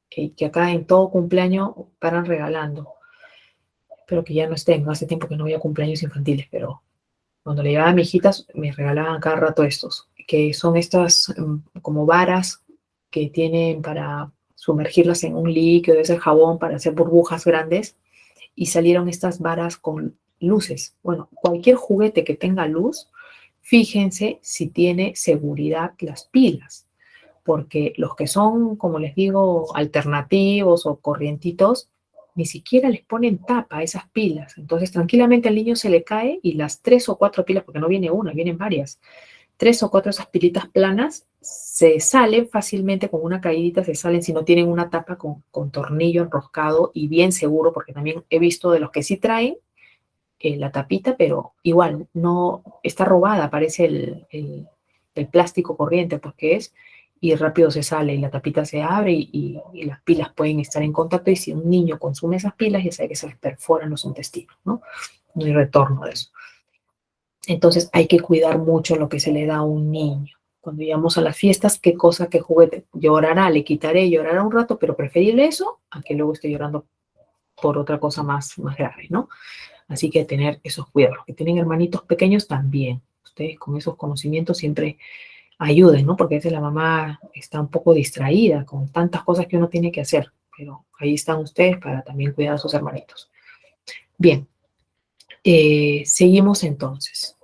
que acá en todo cumpleaños paran regalando, pero que ya no estén, hace tiempo que no voy a cumpleaños infantiles, pero cuando le llevaba a mis hijitas, me regalaban cada rato estos, que son estas como varas que tienen para sumergirlas en un líquido de ese jabón para hacer burbujas grandes, y salieron estas varas con luces. Bueno, cualquier juguete que tenga luz, fíjense si tiene seguridad las pilas, porque los que son, como les digo, alternativos o corrientitos, ni siquiera les ponen tapa a esas pilas. Entonces, tranquilamente al niño se le cae y las 3 o 4 pilas, porque no viene una, vienen varias, 3 o 4 de esas pilitas planas se salen fácilmente con una caídita, se salen si no tienen una tapa con tornillo enroscado y bien seguro, porque también he visto de los que sí traen la tapita, pero igual no está robada, parece el plástico corriente, pues que es, y rápido se sale y la tapita se abre y las pilas pueden estar en contacto y si un niño consume esas pilas ya sabe que se les perforan los intestinos, ¿no? No hay retorno de eso. Entonces hay que cuidar mucho lo que se le da a un niño. Cuando llegamos a las fiestas, qué cosa, qué juguete. Llorará, le quitaré, llorará un rato, pero preferible eso a que luego esté llorando por otra cosa más grave, ¿no? Así que tener esos cuidados. Los que tienen hermanitos pequeños también. Ustedes con esos conocimientos siempre ayuden, ¿no? Porque a veces la mamá está un poco distraída con tantas cosas que uno tiene que hacer. Pero ahí están ustedes para también cuidar a sus hermanitos. Bien, seguimos entonces.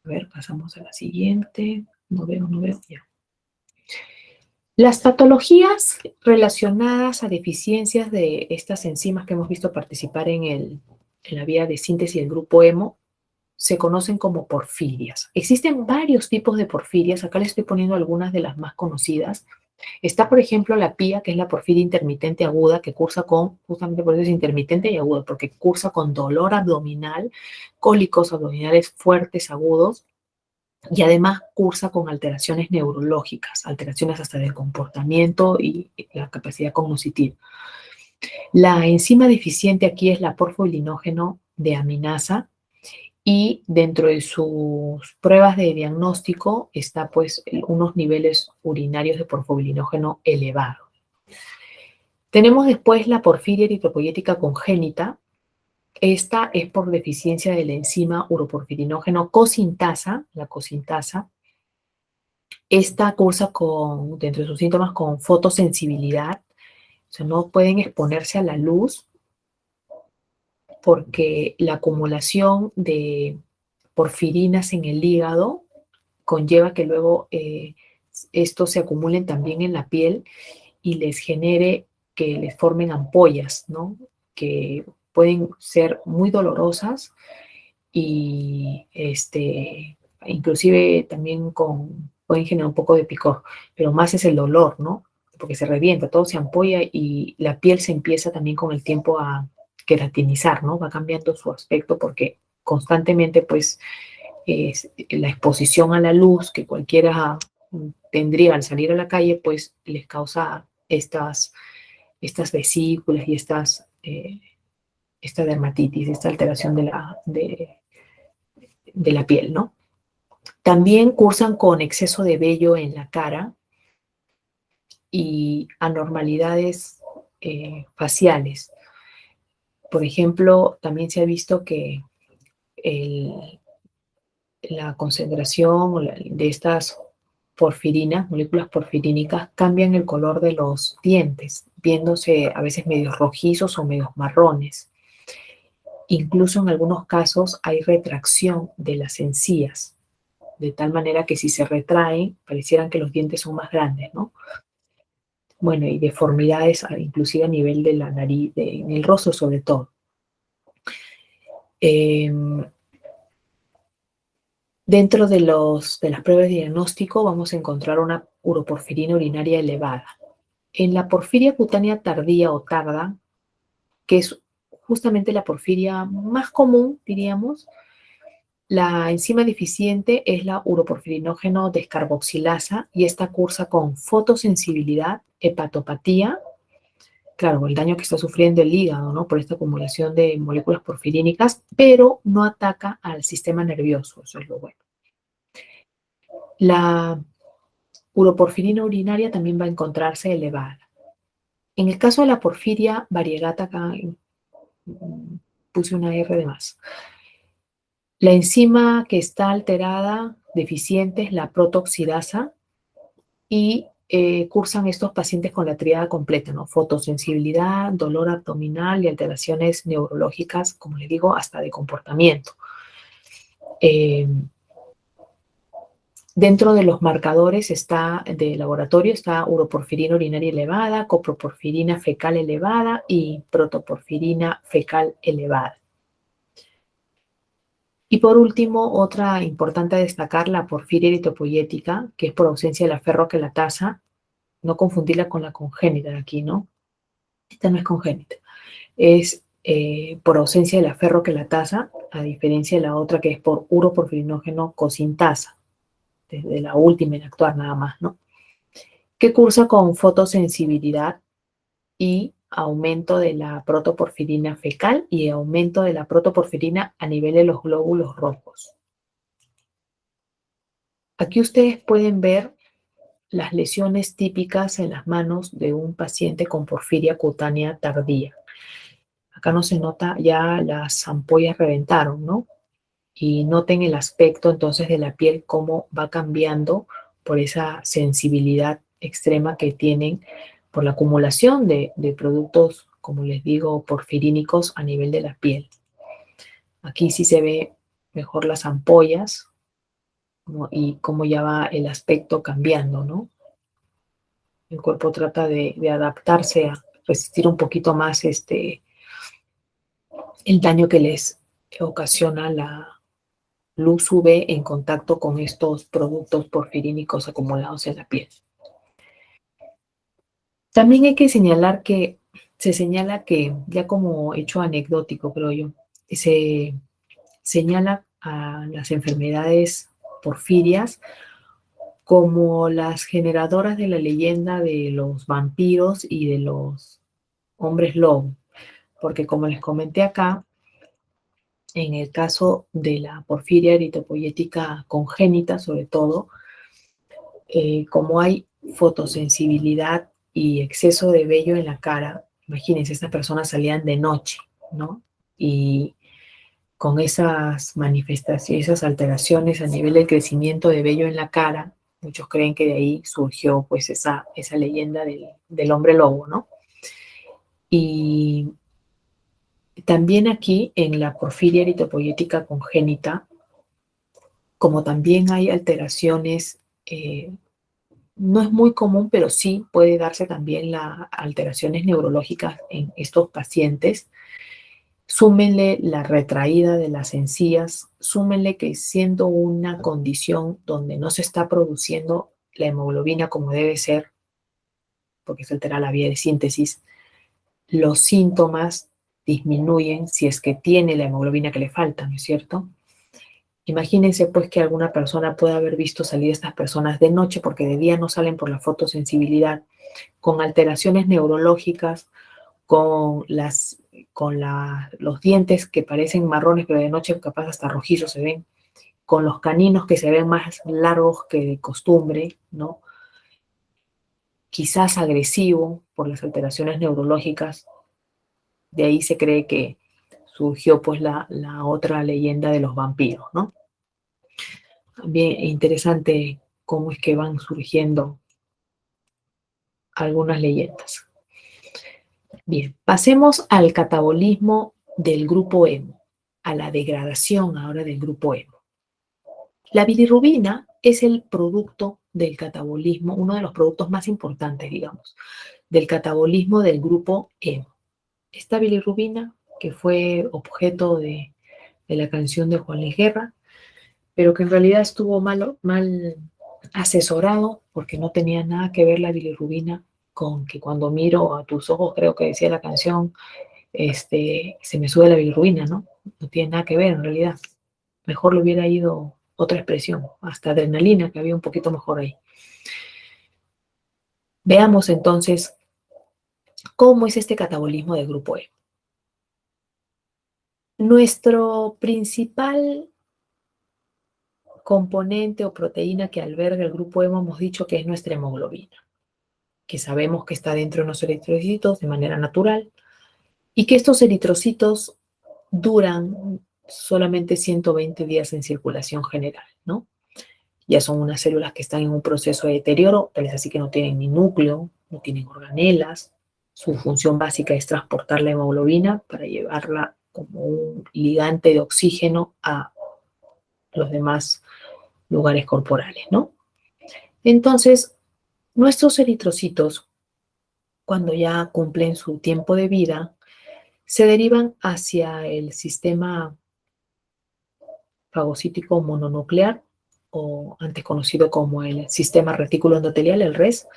A ver, pasamos a la siguiente. No veo, ya. Las patologías relacionadas a deficiencias de estas enzimas que hemos visto participar en la vía de síntesis del grupo hemo se conocen como porfirias. Existen varios tipos de porfirias. Acá les estoy poniendo algunas de las más conocidas. Está, por ejemplo, la PIA, que es la porfiria intermitente aguda, que cursa con, justamente por eso es intermitente y aguda, porque cursa con dolor abdominal, cólicos abdominales fuertes, agudos, y además cursa con alteraciones neurológicas, alteraciones hasta del comportamiento y la capacidad cognitiva. La enzima deficiente aquí es la porfoilinógeno deaminasa y dentro de sus pruebas de diagnóstico está pues unos niveles urinarios de porfoilinógeno elevados. Tenemos después la porfiria eritropoyética congénita. Esta es por deficiencia de la enzima uroporfirinógeno cosintasa, la cosintasa. Esta cursa con, dentro de sus síntomas, con fotosensibilidad. O sea, no pueden exponerse a la luz porque la acumulación de porfirinas en el hígado conlleva que luego estos se acumulen también en la piel y les genere que les formen ampollas, ¿no? Que pueden ser muy dolorosas y inclusive también pueden generar un poco de picor, pero más es el dolor, ¿no? Porque se revienta, todo se ampolla y la piel se empieza también con el tiempo a queratinizar, ¿no? Va cambiando su aspecto porque constantemente, pues, la exposición a la luz que cualquiera tendría al salir a la calle, pues les causa estas vesículas y esta dermatitis, esta alteración de la piel, ¿no? También cursan con exceso de vello en la cara, y anormalidades faciales. Por ejemplo, también se ha visto que la concentración de estas porfirinas, moléculas porfirínicas, cambian el color de los dientes, viéndose a veces medios rojizos o medios marrones. Incluso en algunos casos hay retracción de las encías, de tal manera que si se retraen, parecieran que los dientes son más grandes, ¿no? Bueno, y deformidades inclusive a nivel de la nariz, en el rostro sobre todo. Dentro de las pruebas de diagnóstico vamos a encontrar una uroporfirina urinaria elevada. En la porfiria cutánea tardía o tarda, que es justamente la porfiria más común, diríamos, la enzima deficiente es la uroporfirinógeno descarboxilasa y esta cursa con fotosensibilidad, hepatopatía, claro, el daño que está sufriendo el hígado, ¿no? Por esta acumulación de moléculas porfirínicas, pero no ataca al sistema nervioso, eso es lo bueno. La uroporfirina urinaria también va a encontrarse elevada. En el caso de la porfiria variegata, acá puse una R de más. La enzima que está alterada, deficiente, es la protoxidasa y cursan estos pacientes con la tríada completa, ¿no? Fotosensibilidad, dolor abdominal y alteraciones neurológicas, como les digo, hasta de comportamiento. Dentro de los marcadores de laboratorio está uroporfirina urinaria elevada, coproporfirina fecal elevada y protoporfirina fecal elevada. Y por último, otra importante a destacar, la porfiria eritropoyética, que es por ausencia de la ferroquelatasa, no confundirla con la congénita de aquí, ¿no? Esta no es congénita, es por ausencia de la ferroquelatasa, a diferencia de la otra que es por uroporfirinógeno cosintasa, desde la última en actuar nada más, ¿no? Que cursa con fotosensibilidad y aumento de la protoporfirina fecal y aumento de la protoporfirina a nivel de los glóbulos rojos. Aquí ustedes pueden ver las lesiones típicas en las manos de un paciente con porfiria cutánea tardía. Acá no se nota, ya las ampollas reventaron, ¿no? Y noten el aspecto entonces de la piel, cómo va cambiando por esa sensibilidad extrema que tienen por la acumulación de productos, como les digo, porfirínicos a nivel de la piel. Aquí sí se ve mejor las ampollas, ¿no? Y cómo ya va el aspecto cambiando, ¿no? El cuerpo trata de adaptarse a resistir un poquito más el daño que les ocasiona la luz UV en contacto con estos productos porfirínicos acumulados en la piel. También hay que señalar que se señala que, ya como hecho anecdótico, creo yo, se señala a las enfermedades porfirias como las generadoras de la leyenda de los vampiros y de los hombres lobo, porque como les comenté acá, en el caso de la porfiria eritropoyética congénita, sobre todo, como hay fotosensibilidad y exceso de vello en la cara, imagínense, estas personas salían de noche, ¿no? Y con esas manifestaciones, esas alteraciones a nivel del crecimiento de vello en la cara, muchos creen que de ahí surgió pues esa leyenda del hombre lobo, ¿no? Y también aquí en la porfiria eritropoyética congénita, como también hay alteraciones, no es muy común, pero sí puede darse también las alteraciones neurológicas en estos pacientes. Súmenle la retraída de las encías, súmenle que siendo una condición donde no se está produciendo la hemoglobina como debe ser, porque se altera la vía de síntesis, los síntomas disminuyen si es que tiene la hemoglobina que le falta, ¿no es cierto? Imagínense pues que alguna persona pueda haber visto salir a estas personas de noche porque de día no salen por la fotosensibilidad, con alteraciones neurológicas, con los dientes que parecen marrones pero de noche capaz hasta rojizos se ven, con los caninos que se ven más largos que de costumbre, ¿no? quizás agresivo por las alteraciones neurológicas. De ahí se cree que surgió pues la otra leyenda de los vampiros, ¿no? Bien interesante cómo es que van surgiendo algunas leyendas. Bien, pasemos al catabolismo del grupo hemo, a la degradación ahora del grupo hemo. La bilirrubina es el producto del catabolismo, uno de los productos más importantes, digamos, del catabolismo del grupo hemo. Esta bilirrubina, que fue objeto de la canción de Juan Luis Guerra, pero que en realidad estuvo mal asesorado porque no tenía nada que ver la bilirrubina con que cuando miro a tus ojos, creo que decía la canción, se me sube la bilirrubina, ¿no? No tiene nada que ver en realidad. Mejor le hubiera ido otra expresión, hasta adrenalina, que había un poquito mejor ahí. Veamos entonces cómo es este catabolismo del grupo E. Nuestro principal componente o proteína que alberga el grupo hemo hemos dicho que es nuestra hemoglobina, que sabemos que está dentro de los eritrocitos de manera natural y que estos eritrocitos duran solamente 120 días en circulación general, ¿no? Ya son unas células que están en un proceso de deterioro, tal es así que no tienen ni núcleo, no tienen organelas. Su función básica es transportar la hemoglobina para llevarla como un ligante de oxígeno a los demás lugares corporales, ¿no? Entonces, nuestros eritrocitos, cuando ya cumplen su tiempo de vida, se derivan hacia el sistema fagocítico mononuclear, o antes conocido como el sistema retículo endotelial, el RES,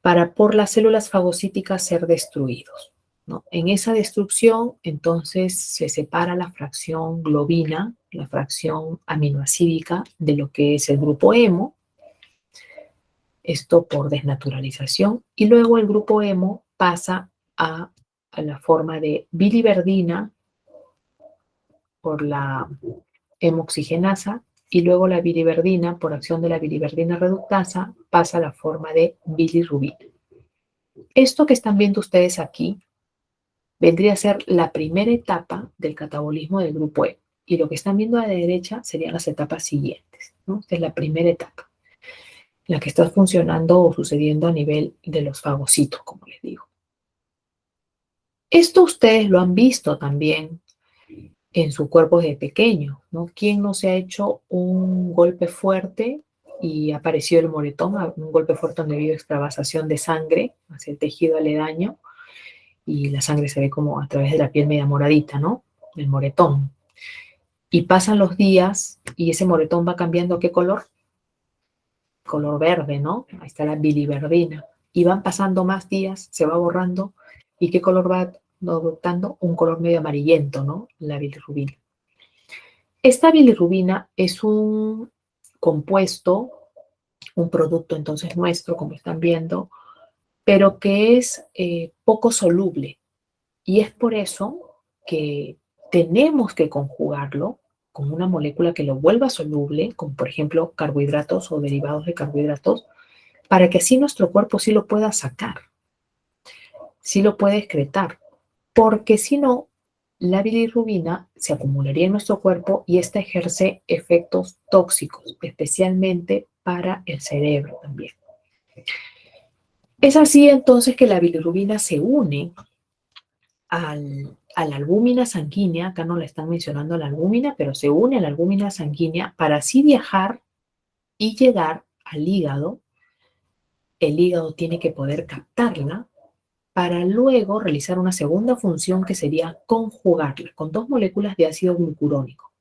para por las células fagocíticas ser destruidos, ¿no? En esa destrucción, entonces, se separa la fracción globina, la fracción aminoácidica de lo que es el grupo hemo, esto por desnaturalización, y luego el grupo hemo pasa a la forma de biliverdina por la hemoxigenasa, y luego la biliverdina, por acción de la biliverdina reductasa, pasa a la forma de bilirrubina. Esto que están viendo ustedes aquí vendría a ser la primera etapa del catabolismo del grupo E. Y lo que están viendo a la derecha serían las etapas siguientes, ¿no? Esta es la primera etapa, la que está funcionando o sucediendo a nivel de los fagocitos, como les digo. Esto ustedes lo han visto también en su cuerpo desde pequeño, ¿no? ¿Quién no se ha hecho un golpe fuerte y apareció el moretón? Un golpe fuerte donde ha habido extravasación de sangre hacia el tejido aledaño y la sangre se ve como a través de la piel media moradita, ¿no? El moretón. Y pasan los días y ese moretón va cambiando, ¿qué color? Color verde, ¿no? Ahí está la biliverdina. Y van pasando más días, se va borrando. ¿Y qué color va adoptando? Un color medio amarillento, ¿no? La bilirrubina. Esta bilirrubina es un compuesto, un producto entonces nuestro, como están viendo, pero que es poco soluble. Y es por eso que tenemos que conjugarlo con una molécula que lo vuelva soluble, como por ejemplo carbohidratos o derivados de carbohidratos, para que así nuestro cuerpo sí lo pueda sacar, sí lo puede excretar, porque si no, la bilirrubina se acumularía en nuestro cuerpo y esta ejerce efectos tóxicos, especialmente para el cerebro también. Es así entonces que la bilirrubina se une a la albúmina sanguínea, acá no le están mencionando la albúmina, pero se une a la albúmina sanguínea para así viajar y llegar al hígado. El hígado tiene que poder captarla para luego realizar una segunda función que sería conjugarla con dos moléculas de ácido glucurónico,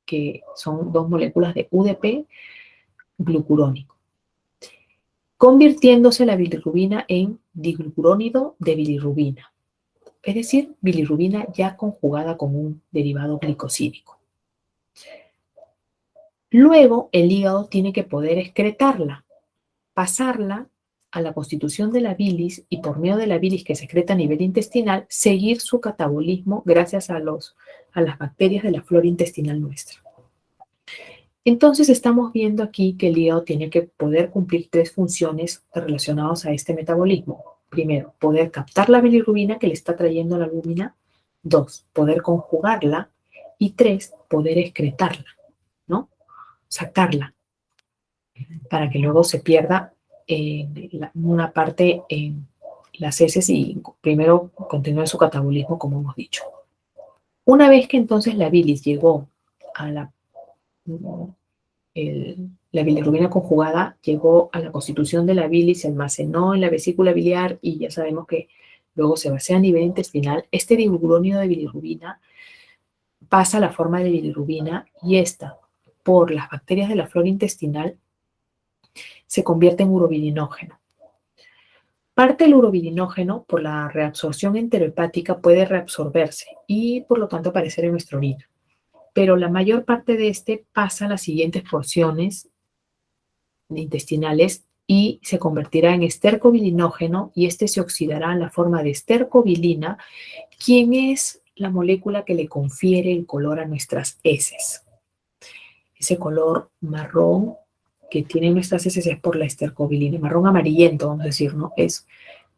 que son dos moléculas de UDP glucurónico, convirtiéndose la bilirrubina en diglucurónido de bilirrubina, es decir, bilirrubina ya conjugada con un derivado glicosídico. Luego, el hígado tiene que poder excretarla, pasarla a la constitución de la bilis y por medio de la bilis que se excreta a nivel intestinal, seguir su catabolismo gracias a las bacterias de la flora intestinal nuestra. Entonces estamos viendo aquí que el hígado tiene que poder cumplir tres funciones relacionadas a este metabolismo. Primero, poder captar la bilirrubina que le está trayendo la albúmina. Dos, poder conjugarla. Y tres, poder excretarla, ¿no? Sacarla para que luego se pierda una parte en las heces y primero continúe su catabolismo, como hemos dicho. Una vez que entonces la bilis llegó a la bilirrubina conjugada, llegó a la constitución de la bilis, se almacenó en la vesícula biliar y ya sabemos que luego se vacía a nivel intestinal, este diugurónido de bilirrubina pasa a la forma de bilirrubina y esta, por las bacterias de la flora intestinal, se convierte en urobilinógeno. Parte del urobilinógeno, por la reabsorción enterohepática, puede reabsorberse y por lo tanto aparecer en nuestra orina. Pero la mayor parte de este pasa a las siguientes porciones intestinales y se convertirá en estercobilinógeno y este se oxidará en la forma de estercobilina, quien es la molécula que le confiere el color a nuestras heces. Ese color marrón que tienen nuestras heces es por la estercobilina, marrón amarillento, vamos a decir, ¿no? Es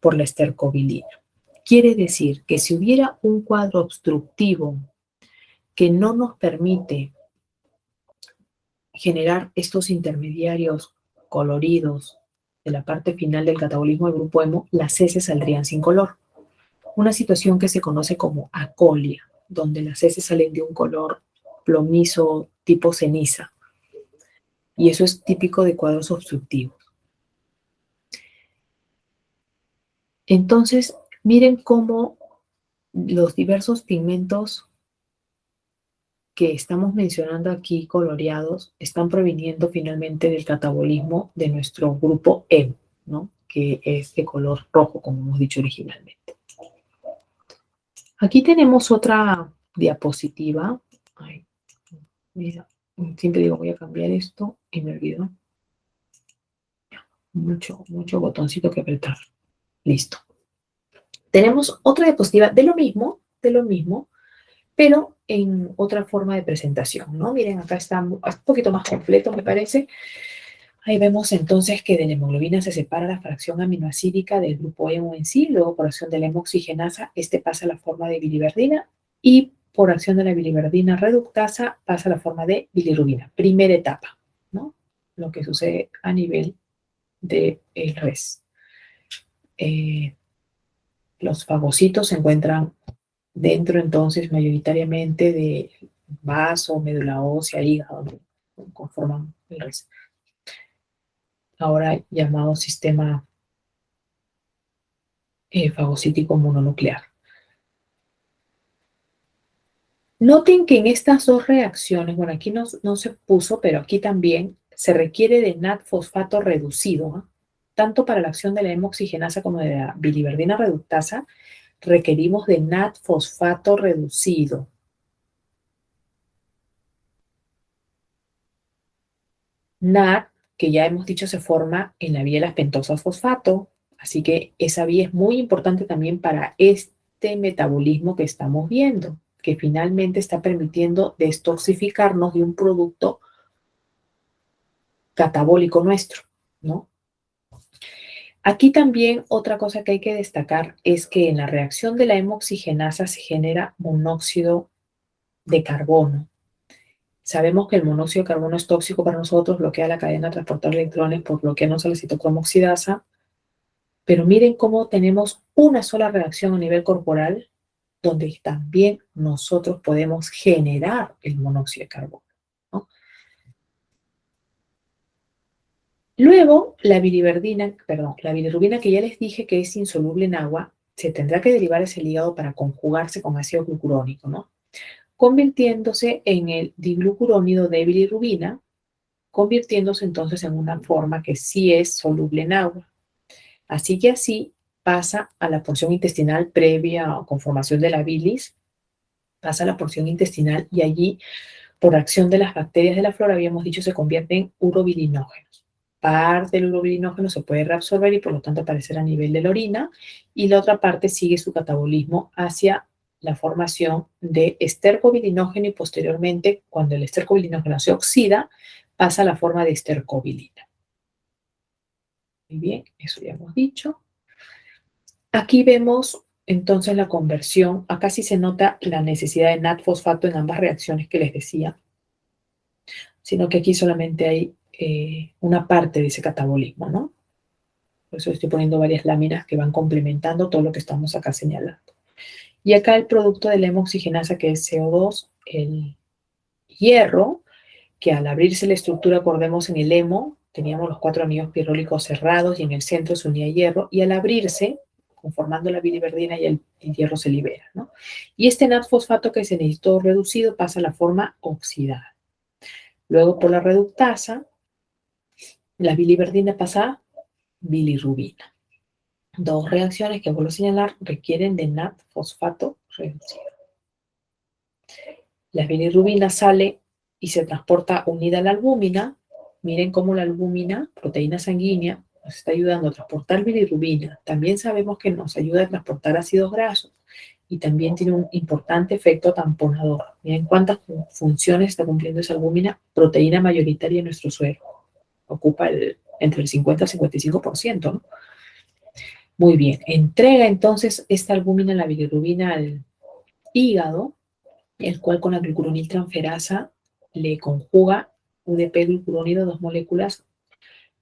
por la estercobilina. Quiere decir que si hubiera un cuadro obstructivo que no nos permite generar estos intermediarios coloridos de la parte final del catabolismo del grupo hemo, las heces saldrían sin color. Una situación que se conoce como acolia, donde las heces salen de un color plomizo tipo ceniza. Y eso es típico de cuadros obstructivos. Entonces, miren cómo los diversos pigmentos que estamos mencionando aquí, coloreados, están proviniendo finalmente del catabolismo de nuestro grupo hemo, ¿no? Que es de color rojo, como hemos dicho originalmente. Aquí tenemos otra diapositiva. Ay, mira, siempre digo voy a cambiar esto y me olvido. Mucho botoncito que apretar. Listo. Tenemos otra diapositiva de lo mismo, pero en otra forma de presentación, ¿no? Miren, acá está un poquito más completo, me parece. Ahí vemos entonces que de la hemoglobina se separa la fracción aminoacídica del grupo hemo en sí, luego por acción de la hemoxigenasa, este pasa a la forma de biliverdina y por acción de la biliverdina reductasa pasa a la forma de bilirrubina. Primera etapa, ¿no? Lo que sucede a nivel del res. Los fagocitos se encuentran dentro entonces mayoritariamente de vaso, médula ósea, hígado, ¿no? Conforman el res. Ahora llamado sistema fagocítico mononuclear. Noten que en estas dos reacciones, bueno, aquí no se puso, pero aquí también se requiere de NAD-fosfato reducido, ¿eh? Tanto para la acción de la hemoxigenasa como de la biliverdina reductasa, requerimos de NAD-fosfato reducido. NAD, que ya hemos dicho, se forma en la vía de las pentosas fosfato, así que esa vía es muy importante también para este metabolismo que estamos viendo, que finalmente está permitiendo destoxificarnos de un producto catabólico nuestro, ¿no? Aquí también otra cosa que hay que destacar es que en la reacción de la hemoxigenasa se genera monóxido de carbono. Sabemos que el monóxido de carbono es tóxico para nosotros, bloquea la cadena de transportar electrones por bloquearnos a la citocromo oxidasa, pero miren cómo tenemos una sola reacción a nivel corporal donde también nosotros podemos generar el monóxido de carbono, ¿no? Luego, la bilirrubina que ya les dije que es insoluble en agua, se tendrá que derivar ese hígado para conjugarse con ácido glucurónico, ¿no? Convirtiéndose en el diglucurónido de bilirrubina, convirtiéndose entonces en una forma que sí es soluble en agua. Así que así pasa a la porción intestinal previa a conformación de la bilis, pasa a la porción intestinal y allí, por acción de las bacterias de la flora, habíamos dicho, se convierte en urobilinógenos. Parte del urobilinógeno se puede reabsorber y por lo tanto aparecer a nivel de la orina y la otra parte sigue su catabolismo hacia la formación de estercobilinógeno y posteriormente, cuando el estercobilinógeno se oxida, pasa a la forma de estercobilina. Muy bien, eso ya hemos dicho. Aquí vemos entonces la conversión. Acá sí se nota la necesidad de NAD-fosfato en ambas reacciones que les decía, sino que aquí solamente hay una parte de ese catabolismo, ¿no? Por eso estoy poniendo varias láminas que van complementando todo lo que estamos acá señalando. Y acá el producto de la hemoxigenasa, que es CO2, el hierro, que al abrirse la estructura, acordemos en el hemo, teníamos los 4 anillos pirrólicos cerrados y en el centro se unía hierro, y al abrirse, conformando la biliverdina, y el hierro se libera, ¿no? Y este NAD-fosfato que se necesitó reducido pasa a la forma oxidada. Luego, por la reductasa, la biliverdina pasa a bilirrubina. Dos reacciones que vuelvo a señalar requieren de NAD-fosfato reducido. La bilirrubina sale y se transporta unida a la albúmina. Miren cómo la albúmina, proteína sanguínea, nos está ayudando a transportar bilirrubina. También sabemos que nos ayuda a transportar ácidos grasos y también tiene un importante efecto tamponador. Miren cuántas funciones está cumpliendo esa albúmina, proteína mayoritaria en nuestro suero. Ocupa entre el 50 y el 55%, ¿no? Muy bien, entrega entonces esta albúmina, la bilirrubina, al hígado, el cual con la glucuroniltransferasa le conjuga UDP-glucurónido, 2 moléculas,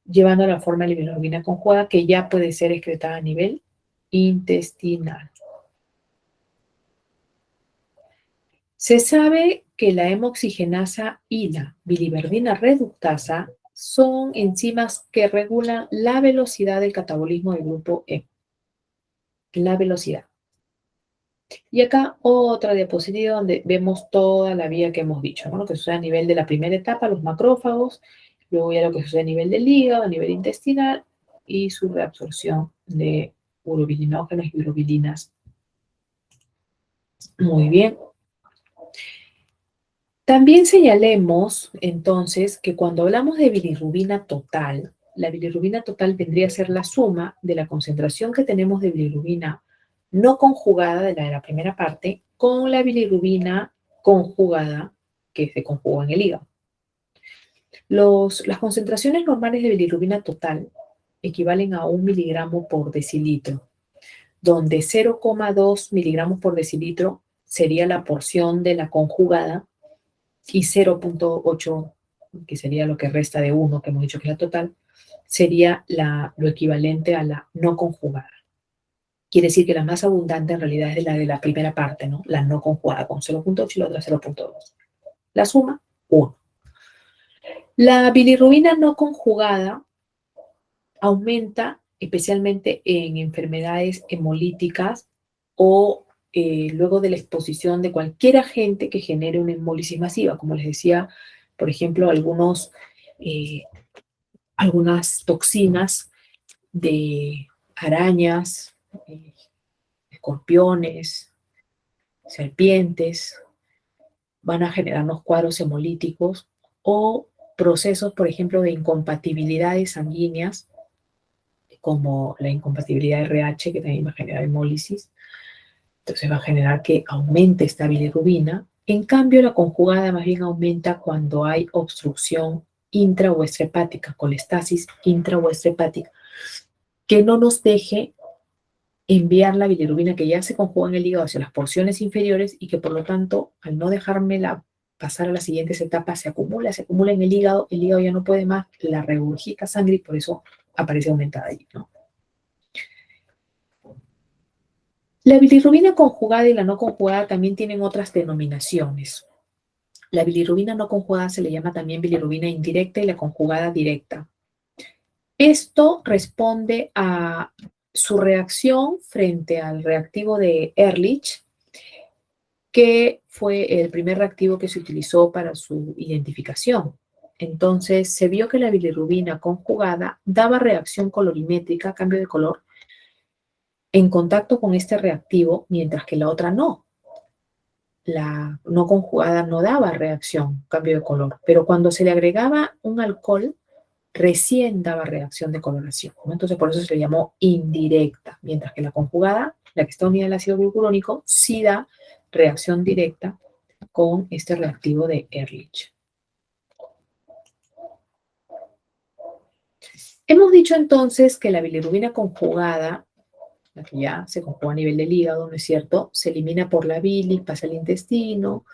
llevando a la forma de bilirrubina conjugada que ya puede ser excretada a nivel intestinal. Se sabe que la hemoxigenasa y la biliverdina reductasa son enzimas que regulan la velocidad del catabolismo del grupo E. La velocidad. Y acá otra diapositiva donde vemos toda la vía que hemos dicho, ¿no? Lo que sucede a nivel de la primera etapa, los macrófagos, luego ya lo que sucede a nivel del hígado, a nivel intestinal, y su reabsorción de urobilinógenos y urobilinas. Muy bien. También señalemos, entonces, que cuando hablamos de bilirrubina total, la bilirrubina total vendría a ser la suma de la concentración que tenemos de bilirrubina no conjugada de la primera parte con la bilirrubina conjugada que se conjuga en el hígado. Las concentraciones normales de bilirrubina total equivalen a 1 miligramo por decilitro, donde 0,2 miligramos por decilitro sería la porción de la conjugada y 0,8, que sería lo que resta de 1, que hemos dicho que es la total, sería lo equivalente a la no conjugada. Quiere decir que la más abundante en realidad es la de la primera parte, ¿no? La no conjugada, con 0,8 y la otra 0,2. La suma, 1. La bilirrubina no conjugada aumenta especialmente en enfermedades hemolíticas o luego de la exposición de cualquier agente que genere una hemólisis masiva, como les decía, por ejemplo, algunas toxinas de arañas, escorpiones, serpientes, van a generarnos cuadros hemolíticos o procesos, por ejemplo, de incompatibilidades sanguíneas, como la incompatibilidad RH, que también va a generar hemólisis. Entonces va a generar que aumente esta bilirrubina. En cambio, la conjugada más bien aumenta cuando hay obstrucción intra o extrahepática, colestasis intra o extrahepática, que no nos deje enviar la bilirrubina que ya se conjuga en el hígado hacia las porciones inferiores y que por lo tanto, al no dejármela pasar a las siguientes etapas, se acumula en el hígado ya no puede más, la regurgita sangre y por eso aparece aumentada allí, ¿no? La bilirrubina conjugada y la no conjugada también tienen otras denominaciones. La bilirrubina no conjugada se le llama también bilirrubina indirecta y la conjugada directa. Esto responde a su reacción frente al reactivo de Ehrlich, que fue el primer reactivo que se utilizó para su identificación. Entonces, se vio que la bilirrubina conjugada daba reacción colorimétrica, cambio de color, en contacto con este reactivo, mientras que la otra no. La no conjugada no daba reacción, cambio de color, pero cuando se le agregaba un alcohol, recién daba reacción de coloración, ¿no? Entonces, por eso se le llamó indirecta, mientras que la conjugada la que está unida al ácido glucurónico, sí da reacción directa con este reactivo de Ehrlich. Hemos dicho entonces que la bilirrubina conjugada, la que ya se conjuga a nivel del hígado, ¿no es cierto?, se elimina por la bilis, pasa al intestino,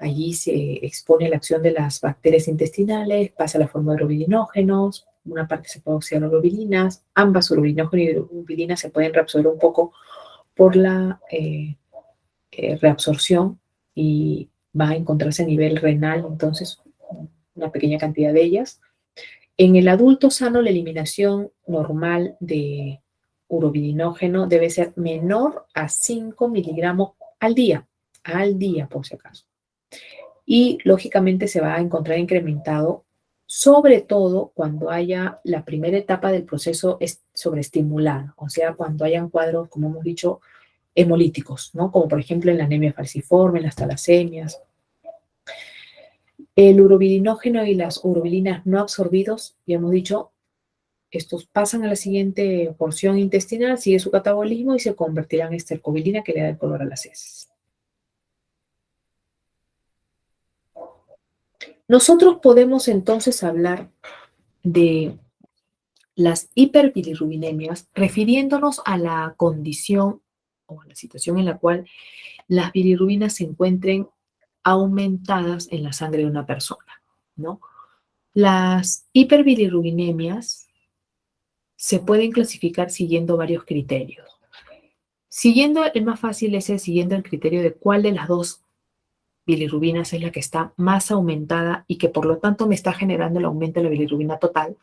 allí se expone la acción de las bacterias intestinales, pasa a la forma de urobilinógenos, una parte se puede oxidar a urobilinas, ambas urobilinógenos y urobilinas se pueden reabsorber un poco por la reabsorción y va a encontrarse a nivel renal, entonces, una pequeña cantidad de ellas. En el adulto sano, la eliminación normal de urobilinógeno debe ser menor a 5 miligramos al día por si acaso. Y lógicamente se va a encontrar incrementado, sobre todo cuando haya la primera etapa del proceso sobreestimulado, o sea, cuando hayan cuadros, como hemos dicho, hemolíticos, ¿no? Como por ejemplo en la anemia falciforme, en las talasemias. El urobilinógeno y las urobilinas no absorbidos, ya hemos dicho, estos pasan a la siguiente porción intestinal, sigue su catabolismo y se convertirán en estercobilina que le da el color a las heces. Nosotros podemos entonces hablar de las hiperbilirrubinemias refiriéndonos a la condición o a la situación en la cual las bilirrubinas se encuentren aumentadas en la sangre de una persona, ¿no? Las hiperbilirrubinemias se pueden clasificar siguiendo varios criterios. Siguiendo, el más fácil es siguiendo el criterio de cuál de las dos bilirrubinas es la que está más aumentada y que por lo tanto me está generando el aumento de la bilirrubina total,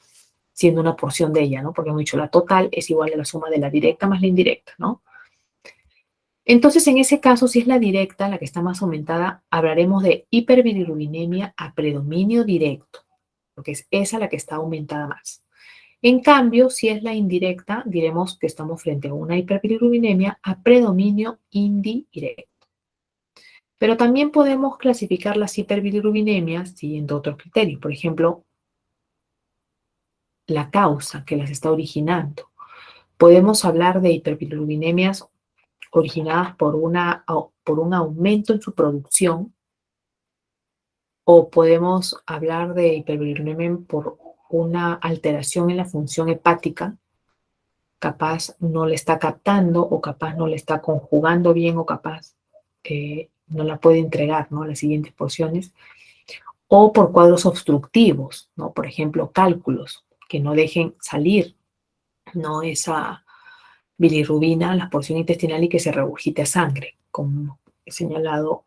siendo una porción de ella, ¿no? Porque hemos dicho la total es igual a la suma de la directa más la indirecta, ¿no? Entonces, en ese caso, si es la directa, la que está más aumentada, hablaremos de hiperbilirrubinemia a predominio directo, porque es esa la que está aumentada más. En cambio, si es la indirecta, diremos que estamos frente a una hiperbilirrubinemia a predominio indirecto. Pero también podemos clasificar las hiperbilirrubinemias siguiendo otros criterios. Por ejemplo, la causa que las está originando. Podemos hablar de hiperbilirubinemias originadas por un aumento en su producción, o podemos hablar de hiperbilirubinemia por una alteración en la función hepática, capaz no le está captando o capaz no le está conjugando bien o capaz no la puede entregar, ¿no?, las siguientes porciones, o por cuadros obstructivos, ¿no? Por ejemplo, cálculos que no dejen salir, ¿no?, esa bilirrubina a la porción intestinal y que se regurgite a sangre, como he señalado,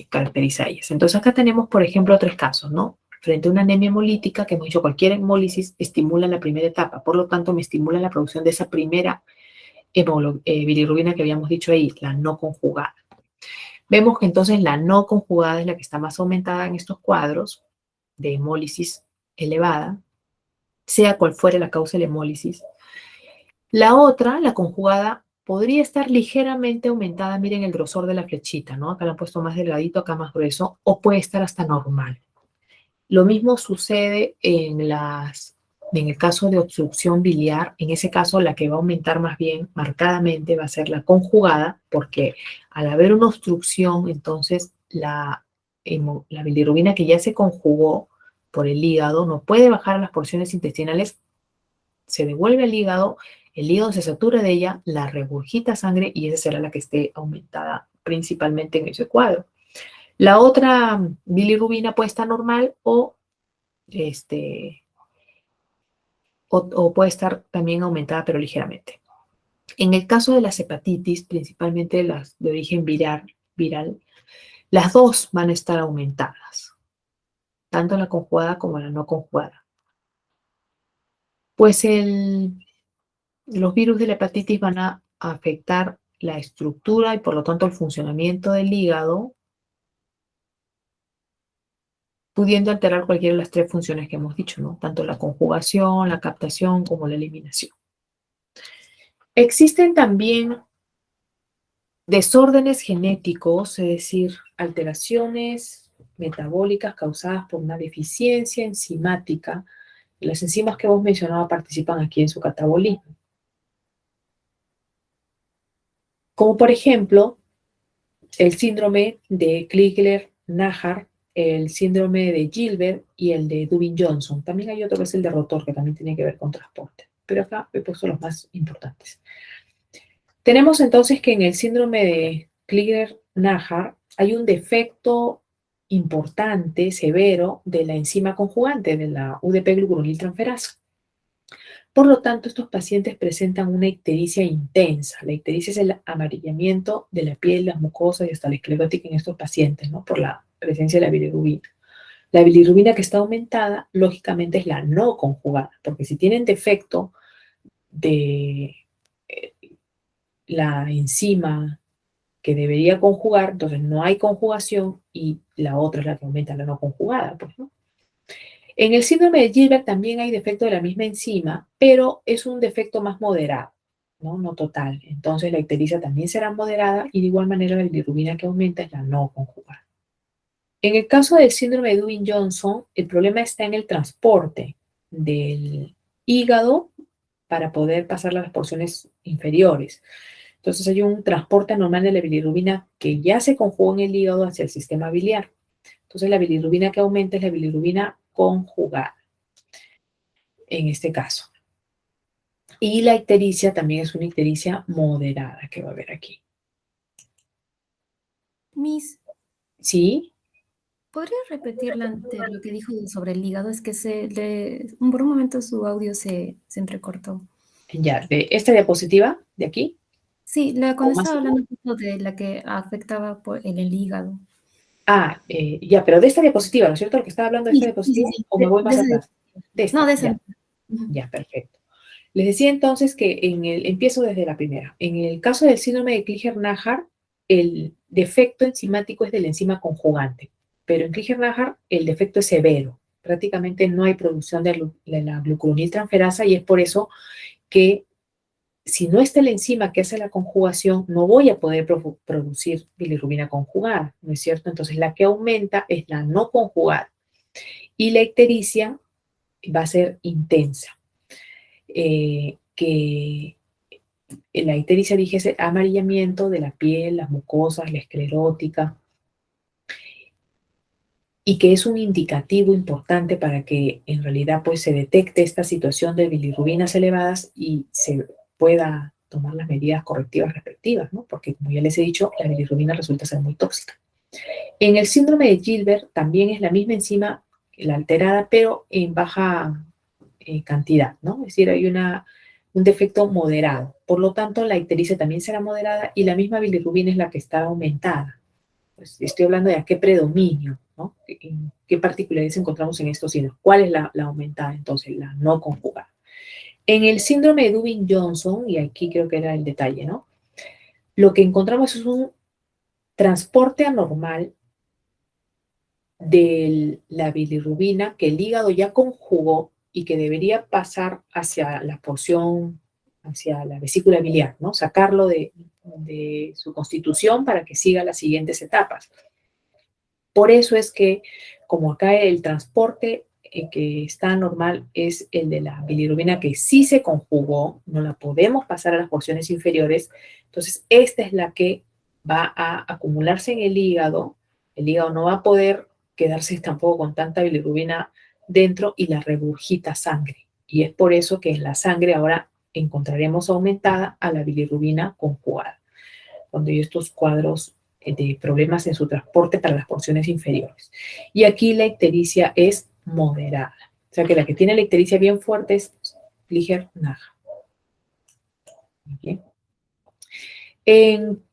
caracteriza ellas. Entonces acá tenemos, por ejemplo, tres casos, ¿no? Frente a una anemia hemolítica, que hemos dicho cualquier hemólisis estimula la primera etapa, por lo tanto me estimula la producción de esa primera bilirrubina que habíamos dicho ahí, la no conjugada. Vemos que entonces la no conjugada es la que está más aumentada en estos cuadros de hemólisis elevada, sea cual fuere la causa de la hemólisis. La otra, la conjugada, podría estar ligeramente aumentada, miren el grosor de la flechita, ¿no? Acá la han puesto más delgadito, acá más grueso, o puede estar hasta normal. Lo mismo sucede en el caso de obstrucción biliar. En ese caso, la que va a aumentar más bien marcadamente va a ser la conjugada, porque al haber una obstrucción, entonces la bilirrubina que ya se conjugó por el hígado no puede bajar a las porciones intestinales, se devuelve al hígado, el hígado se satura de ella, la regurgita sangre y esa será la que esté aumentada principalmente en ese cuadro. La otra bilirrubina puede estar normal o puede estar también aumentada, pero ligeramente. En el caso de las hepatitis, principalmente las de origen viral, las dos van a estar aumentadas, tanto la conjugada como la no conjugada. Pues los virus de la hepatitis van a afectar la estructura y por lo tanto el funcionamiento del hígado, pudiendo alterar cualquiera de las tres funciones que hemos dicho, ¿no? Tanto la conjugación, la captación como la eliminación. Existen también desórdenes genéticos, es decir, alteraciones metabólicas causadas por una deficiencia enzimática. Las enzimas que hemos mencionado participan aquí en su catabolismo. como por ejemplo el síndrome de Crigler-Najjar, el síndrome de Gilbert y el de Dubin-Johnson. También hay otro que es el de Rotor, que también tiene que ver con transporte. Pero acá he puesto los más importantes. Tenemos entonces que en el síndrome de Crigler-Najjar hay un defecto importante, severo, de la enzima conjugante, de la UDP-glucuroniltransferasa. Por lo tanto, estos pacientes presentan una ictericia intensa. La ictericia es el amarillamiento de la piel, las mucosas y hasta la esclerótica en estos pacientes, ¿no? Por la presencia de la bilirrubina. La bilirrubina que está aumentada, lógicamente, es la no conjugada, porque si tienen defecto de la enzima que debería conjugar, entonces no hay conjugación y la otra es la que aumenta la no conjugada, pues, ¿no? En el síndrome de Gilbert también hay defecto de la misma enzima, pero es un defecto más moderado, ¿no? No total. Entonces la ictericia también será moderada y de igual manera la bilirrubina que aumenta es la no conjugada. En el caso del síndrome de Dubin-Johnson, el problema está en el transporte del hígado para poder pasar las porciones inferiores. Entonces hay un transporte anormal de la bilirrubina que ya se conjugó en el hígado hacia el sistema biliar. Entonces la bilirrubina que aumenta es la bilirrubina conjugada, en este caso. Y la ictericia también es una ictericia moderada que va a haber aquí. Miss, ¿Sí? ¿podría repetir lo que dijo sobre el hígado? Es que por un momento su audio se entrecortó. Ya, de esta diapositiva de aquí, Sí, o cuando más. estaba hablando justo de la que afectaba en el hígado. Ya, pero de esta diapositiva, ¿no es cierto? Lo que estaba hablando de esta Sí, sí, sí, diapositiva, sí. o me voy más Esa atrás. De no, esta, de esa. ya, Ujú. ya, perfecto. Les decía entonces que empiezo desde la primera. En el caso del síndrome de Crigler-Najjar, el defecto enzimático es de la enzima conjugante, pero en Crigler-Najjar el defecto es severo. Prácticamente no hay producción de la glucuroniltransferasa y es por eso que si no está la enzima que hace la conjugación, no voy a poder producir bilirrubina conjugada, ¿no es cierto? Entonces la que aumenta es la no conjugada y la ictericia va a ser intensa. Que la ictericia, dije, es el amarillamiento de la piel, las mucosas, la esclerótica, y que es un indicativo importante para que en realidad pues se detecte esta situación de bilirrubinas elevadas y se pueda tomar las medidas correctivas respectivas, ¿no? Porque como ya les he dicho, la bilirrubina resulta ser muy tóxica. En el síndrome de Gilbert también es la misma enzima, la alterada, pero en baja cantidad, ¿no? Es decir, hay un defecto moderado. Por lo tanto, la ictericia también será moderada y la misma bilirrubina es la que está aumentada. Pues estoy hablando de a qué predominio, ¿no? ¿En qué particularidades encontramos en estos signos? ¿Cuál es la aumentada entonces? La no conjugada. En el síndrome de Dubin-Johnson, y aquí creo que era el detalle, ¿no? Lo que encontramos es un transporte anormal de la bilirrubina que el hígado ya conjugó y que debería pasar hacia la porción, hacia la vesícula biliar, ¿no? Sacarlo de su constitución para que siga las siguientes etapas. Por eso es que, como acá el transporte que está normal es el de la bilirrubina que sí se conjugó, no la podemos pasar a las porciones inferiores, entonces esta es la que va a acumularse en el hígado no va a poder quedarse tampoco con tanta bilirrubina dentro y la regurgita sangre. Y es por eso que en la sangre ahora encontraremos aumentada a la bilirrubina conjugada, cuando hay estos cuadros de problemas en su transporte para las porciones inferiores. Y aquí la ictericia es moderada. O sea que la que tiene la ictericia bien fuerte es Crigler-Najjar. ¿Okay? En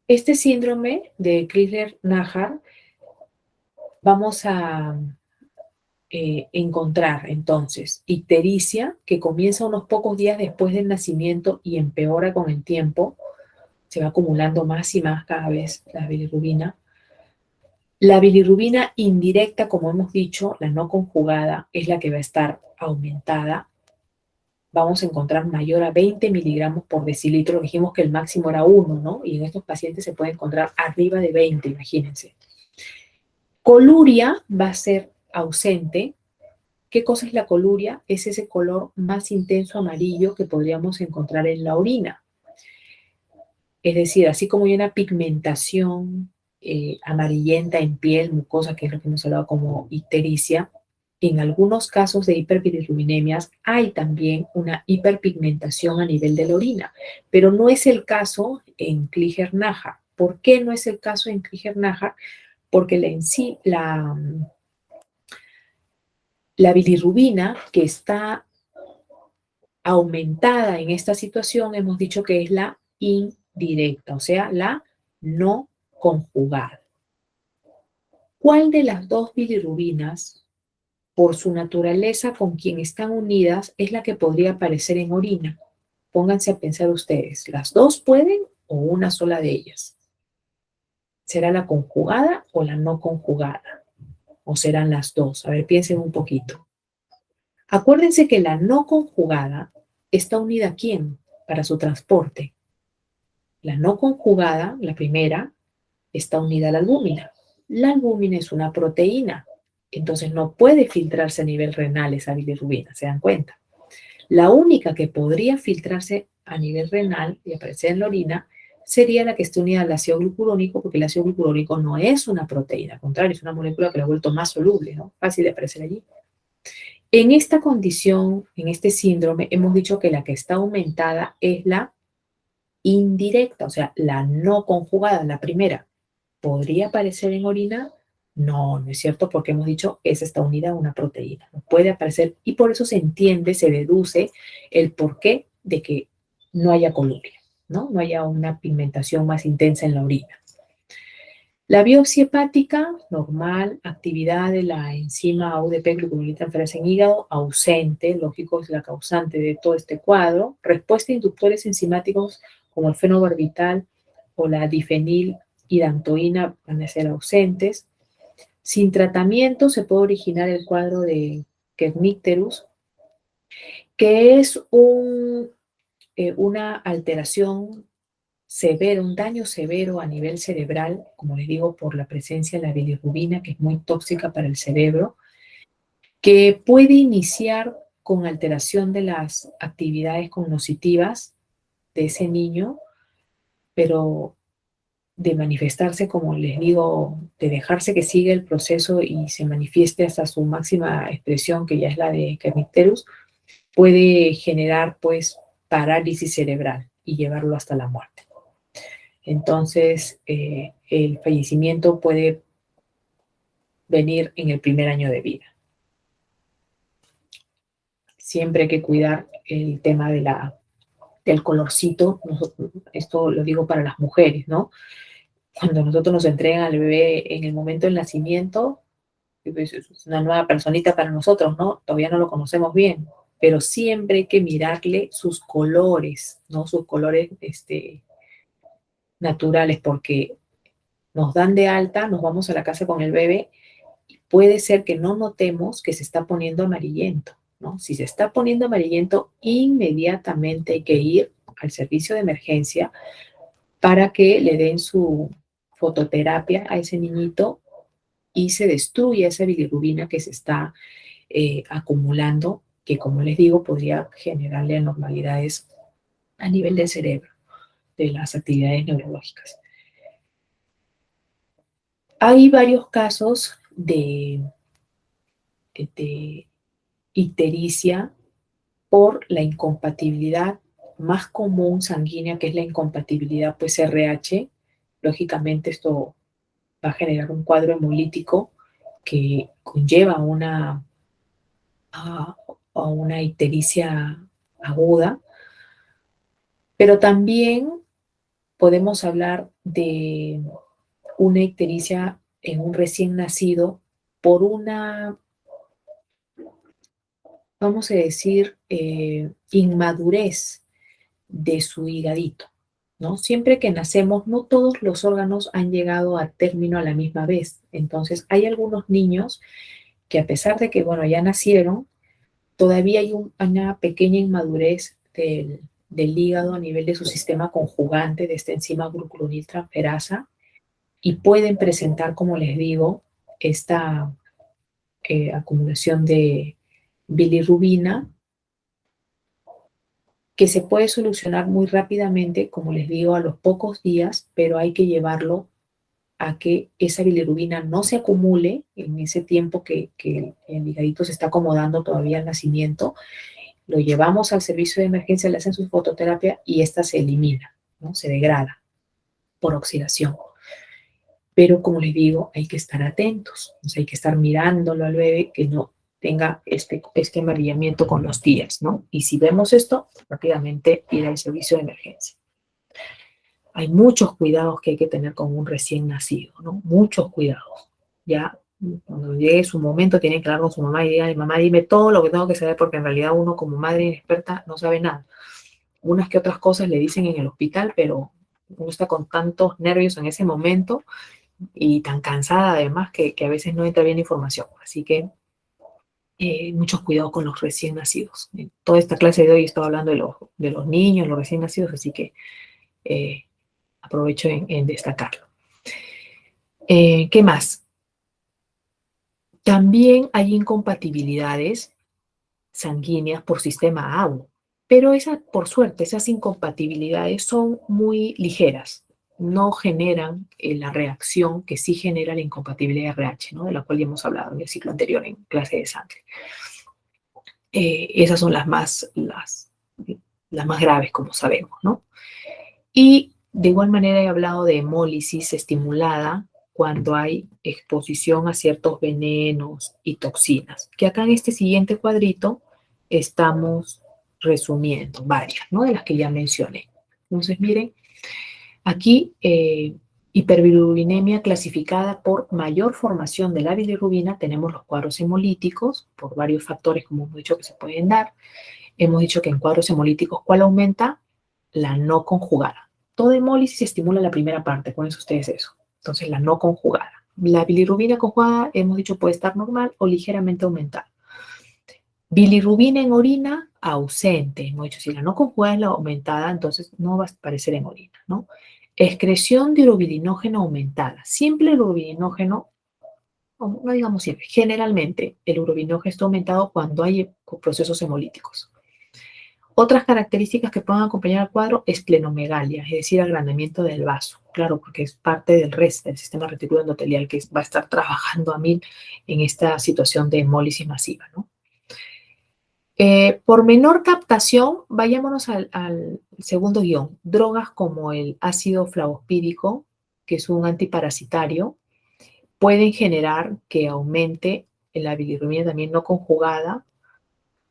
este síndrome de Crigler-Najjar vamos a encontrar entonces ictericia que comienza unos pocos días después del nacimiento y empeora con el tiempo. Se va acumulando más y más cada vez la bilirrubina. La bilirrubina indirecta, como hemos dicho, la no conjugada, es la que va a estar aumentada. Vamos a encontrar mayor a 20 miligramos por decilitro. Dijimos que el máximo era 1, ¿no? Y en estos pacientes se puede encontrar arriba de 20, imagínense. Coluria va a ser ausente. ¿Qué cosa es la coluria? Es ese color más intenso amarillo que podríamos encontrar en la orina. Es decir, así como hay una pigmentación amarillenta en piel, mucosa, que es lo que hemos hablado como ictericia, en algunos casos de hiperbilirrubinemia hay también una hiperpigmentación a nivel de la orina, pero no es el caso en Klinger-Naja. ¿Por qué no es el caso en Klinger-Naja? Porque la bilirrubina que está aumentada en esta situación, hemos dicho que es la indirecta, o sea, la no conjugada. ¿Cuál de las dos bilirrubinas, por su naturaleza con quien están unidas, es la que podría aparecer en orina? Pónganse a pensar ustedes, ¿las dos pueden o una sola de ellas? ¿Será la conjugada o la no conjugada? ¿O serán las dos? A ver, piensen un poquito. Acuérdense que la no conjugada está unida ¿a quién? Para su transporte. La no conjugada, la primera, está unida a la albúmina. La albúmina es una proteína, entonces no puede filtrarse a nivel renal esa bilirrubina, ¿se dan cuenta? La única que podría filtrarse a nivel renal y aparecer en la orina sería la que esté unida al ácido glucurónico, porque el ácido glucurónico no es una proteína, al contrario, es una molécula que lo ha vuelto más soluble, ¿no? Fácil de aparecer allí. En esta condición, en este síndrome, hemos dicho que la que está aumentada es la indirecta, o sea, la no conjugada, la primera. ¿Podría aparecer en orina? No, no es cierto, porque hemos dicho que esa está unida a una proteína. No puede aparecer y por eso se entiende, se deduce el porqué de que no haya columpio, ¿no? No haya una pigmentación más intensa en la orina. La biopsia hepática, normal, actividad de la enzima AUDP-gluconeotransferasa en hígado, ausente, lógico, es la causante de todo este cuadro. Respuesta a inductores enzimáticos como el fenobarbital o la difenilhidantoína van a ser ausentes. Sin tratamiento se puede originar el cuadro de Kernicterus, que es una alteración severo, un daño severo a nivel cerebral, como les digo, por la presencia de la bilirrubina, que es muy tóxica para el cerebro, que puede iniciar con alteración de las actividades cognitivas de ese niño, pero de manifestarse, como les digo, de dejarse que siga el proceso y se manifieste hasta su máxima expresión, que ya es la de Kernicterus, puede generar pues parálisis cerebral y llevarlo hasta la muerte. Entonces, el fallecimiento puede venir en el primer año de vida. Siempre hay que cuidar el tema del colorcito. Esto lo digo para las mujeres, ¿no? Cuando nosotros nos entregan al bebé en el momento del nacimiento, pues, es una nueva personita para nosotros, ¿no? Todavía no lo conocemos bien, pero siempre hay que mirarle sus colores, ¿no? Sus colores naturales, porque nos dan de alta, nos vamos a la casa con el bebé, puede ser que no notemos que se está poniendo amarillento, ¿no? Si se está poniendo amarillento, inmediatamente hay que ir al servicio de emergencia para que le den su fototerapia a ese niñito y se destruya esa bilirrubina que se está acumulando, que como les digo, podría generarle anormalidades a nivel del cerebro, de las actividades neurológicas. Hay varios casos de ictericia por la incompatibilidad más común sanguínea, que es la incompatibilidad pues RH. Lógicamente esto va a generar un cuadro hemolítico que conlleva a una ictericia aguda, pero también podemos hablar de una ictericia en un recién nacido por una, vamos a decir, inmadurez de su higadito, ¿no? Siempre que nacemos, no todos los órganos han llegado a término a la misma vez. Entonces, hay algunos niños que a pesar de que, bueno, ya nacieron, todavía hay una pequeña inmadurez del hígado a nivel de su sistema conjugante de esta enzima glucuroniltransferasa y pueden presentar, como les digo, esta acumulación de bilirrubina que se puede solucionar muy rápidamente, como les digo, a los pocos días, pero hay que llevarlo a que esa bilirrubina no se acumule en ese tiempo que el higadito se está acomodando todavía al nacimiento. Lo llevamos al servicio de emergencia, le hacen su fototerapia y esta se elimina, ¿no? Se degrada por oxidación. Pero como les digo, hay que estar atentos, o sea, hay que estar mirándolo al bebé que no tenga este amarillamiento con los días, ¿no? Y si vemos esto, rápidamente ir al servicio de emergencia. Hay muchos cuidados que hay que tener con un recién nacido, ¿no? Muchos cuidados. Ya cuando llegue su momento tienen que hablar con su mamá y digan, mamá, dime todo lo que tengo que saber, porque en realidad uno como madre inexperta no sabe nada. Unas que otras cosas le dicen en el hospital, pero uno está con tantos nervios en ese momento y tan cansada además que a veces no entra bien información. Así que muchos cuidados con los recién nacidos. En toda esta clase de hoy estaba hablando de los niños, los recién nacidos, así que aprovecho en destacarlo. ¿Qué más? También hay incompatibilidades sanguíneas por sistema AU, pero por suerte, esas incompatibilidades son muy ligeras, no generan la reacción que sí genera la incompatibilidad RH, ¿no? De la cual ya hemos hablado en el ciclo anterior en clase de sangre. Esas son las más graves, como sabemos, ¿no? Y de igual manera he hablado de hemólisis estimulada cuando hay exposición a ciertos venenos y toxinas, que acá en este siguiente cuadrito estamos resumiendo varias, ¿no? De las que ya mencioné. Entonces, miren, aquí hiperbilirubinemia clasificada por mayor formación de la bilirrubina, tenemos los cuadros hemolíticos, por varios factores, como hemos dicho, que se pueden dar. Hemos dicho que en cuadros hemolíticos, ¿cuál aumenta? La no conjugada. Toda hemólisis estimula la primera parte, acuérdense ustedes eso. Entonces, la no conjugada. La bilirrubina conjugada, hemos dicho, puede estar normal o ligeramente aumentada. Bilirrubina en orina, ausente. Hemos dicho, si la no conjugada es la aumentada, entonces no va a aparecer en orina, ¿no? Excreción de urobilinógeno aumentada. Siempre el urobilinógeno, no digamos siempre, generalmente el urobilinógeno está aumentado cuando hay procesos hemolíticos. Otras características que pueden acompañar al cuadro, esplenomegalia, es decir, agrandamiento del vaso. Claro, porque es parte del resto del sistema reticular endotelial que va a estar trabajando a mil en esta situación de hemólisis masiva, ¿no? Por menor captación, vayámonos al segundo guión. Drogas como el ácido flavospídico, que es un antiparasitario, pueden generar que aumente la bilirrubina también no conjugada.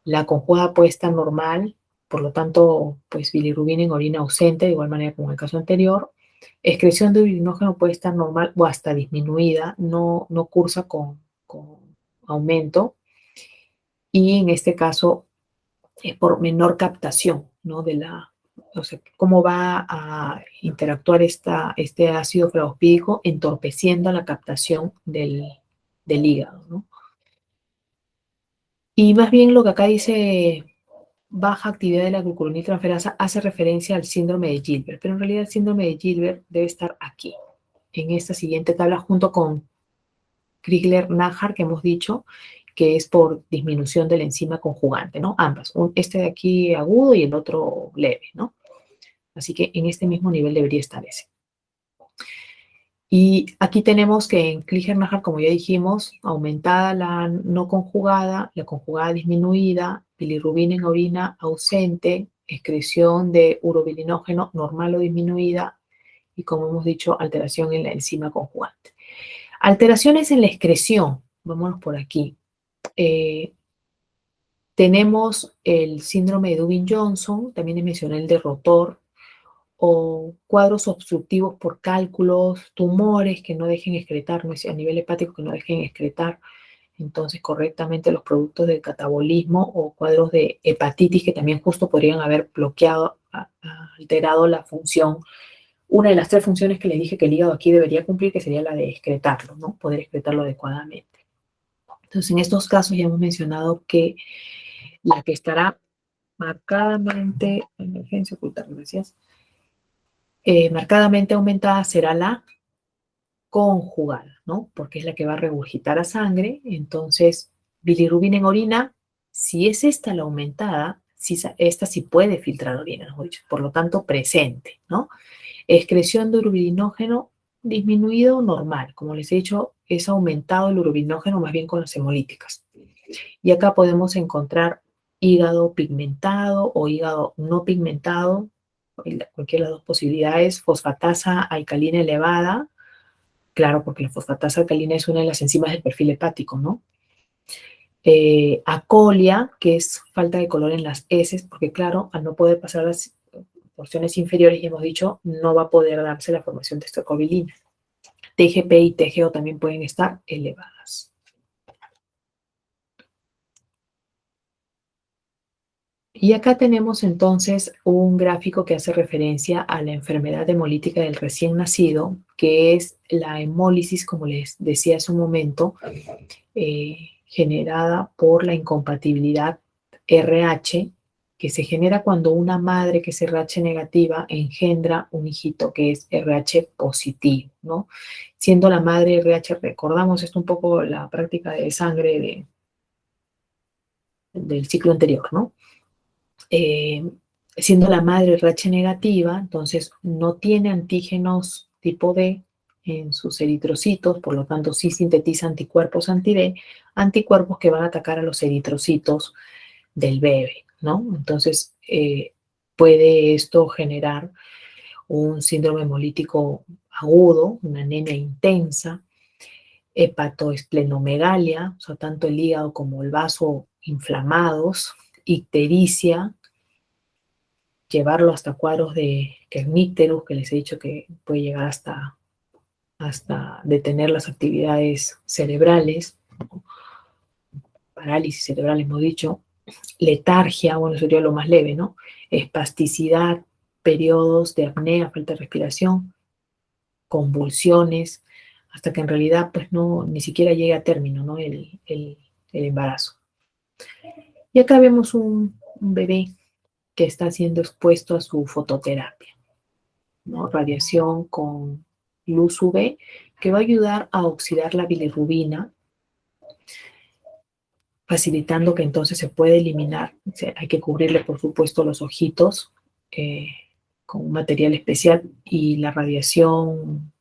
La conjugada puede estar normal, por lo tanto, pues bilirrubina en orina ausente, de igual manera como en el caso anterior. Excreción de urinógeno puede estar normal o hasta disminuida, no cursa con aumento. Y en este caso, por menor captación, ¿no? O sea, cómo va a interactuar este ácido flavospídico entorpeciendo la captación del hígado, ¿no? Y más bien lo que acá dice baja actividad de la glucuroniltransferasa hace referencia al síndrome de Gilbert, pero en realidad el síndrome de Gilbert debe estar aquí, en esta siguiente tabla, junto con Crigler-Najjar, que hemos dicho, que es por disminución de la enzima conjugante, ¿no? Ambas, este de aquí agudo y el otro leve, ¿no? Así que en este mismo nivel debería estar ese. Y aquí tenemos que en Crigler-Najjar, como ya dijimos, aumentada la no conjugada, la conjugada disminuida, bilirrubina en orina ausente, excreción de urobilinógeno normal o disminuida, y como hemos dicho, alteración en la enzima conjugante. Alteraciones en la excreción, vámonos por aquí. Tenemos el síndrome de Dubin-Johnson, también mencioné el de rotor, o cuadros obstructivos por cálculos, tumores que no dejen excretar, a nivel hepático que no dejen excretar, entonces correctamente los productos del catabolismo, o cuadros de hepatitis que también justo podrían haber bloqueado, alterado la función, una de las tres funciones que le dije que el hígado aquí debería cumplir, que sería la de excretarlo, ¿no? Poder excretarlo adecuadamente. Entonces, en estos casos ya hemos mencionado que la que estará marcadamente, emergencia oculta, gracias, marcadamente aumentada será la conjugada, ¿no? Porque es la que va a regurgitar a sangre. Entonces, bilirrubina en orina, si es esta la aumentada, esta sí puede filtrar orina, mejor dicho, por lo tanto presente, ¿no? Excreción de urinógeno disminuido o normal, como les he dicho, es aumentado el urinógeno más bien con las hemolíticas. Y acá podemos encontrar hígado pigmentado o hígado no pigmentado, cualquiera de las dos posibilidades, fosfatasa alcalina elevada, claro, porque la fosfatasa alcalina es una de las enzimas del perfil hepático, ¿no? Acolia, que es falta de color en las heces, porque claro, al no poder pasar las porciones inferiores, ya hemos dicho, no va a poder darse la formación de estrocobilina. TGP y TGO también pueden estar elevadas. Y acá tenemos entonces un gráfico que hace referencia a la enfermedad hemolítica del recién nacido, que es la hemólisis, como les decía hace un momento, generada por la incompatibilidad RH, que se genera cuando una madre que es RH negativa engendra un hijito que es RH positivo, ¿no? Siendo la madre RH, recordamos esto un poco la práctica de sangre del ciclo anterior, ¿no? Siendo la madre RH negativa, entonces no tiene antígenos tipo D en sus eritrocitos, por lo tanto sí sintetiza anticuerpos anti-D, anticuerpos que van a atacar a los eritrocitos del bebé, ¿no? Entonces puede esto generar un síndrome hemolítico agudo, una anemia intensa, hepatoesplenomegalia, o sea, tanto el hígado como el vaso inflamados, ictericia, llevarlo hasta cuadros de kernícterus, que les he dicho que puede llegar hasta detener las actividades cerebrales, parálisis cerebral, hemos dicho, letargia, bueno, eso sería lo más leve, ¿no? Espasticidad, periodos de apnea, falta de respiración, convulsiones, hasta que en realidad pues no, ni siquiera llegue a término, ¿no? El embarazo. Y acá vemos un bebé que está siendo expuesto a su fototerapia, ¿no? Radiación con luz UV, que va a ayudar a oxidar la bilirrubina, facilitando que entonces se puede eliminar. Hay que cubrirle, por supuesto, los ojitos eh, con un material especial, y la radiación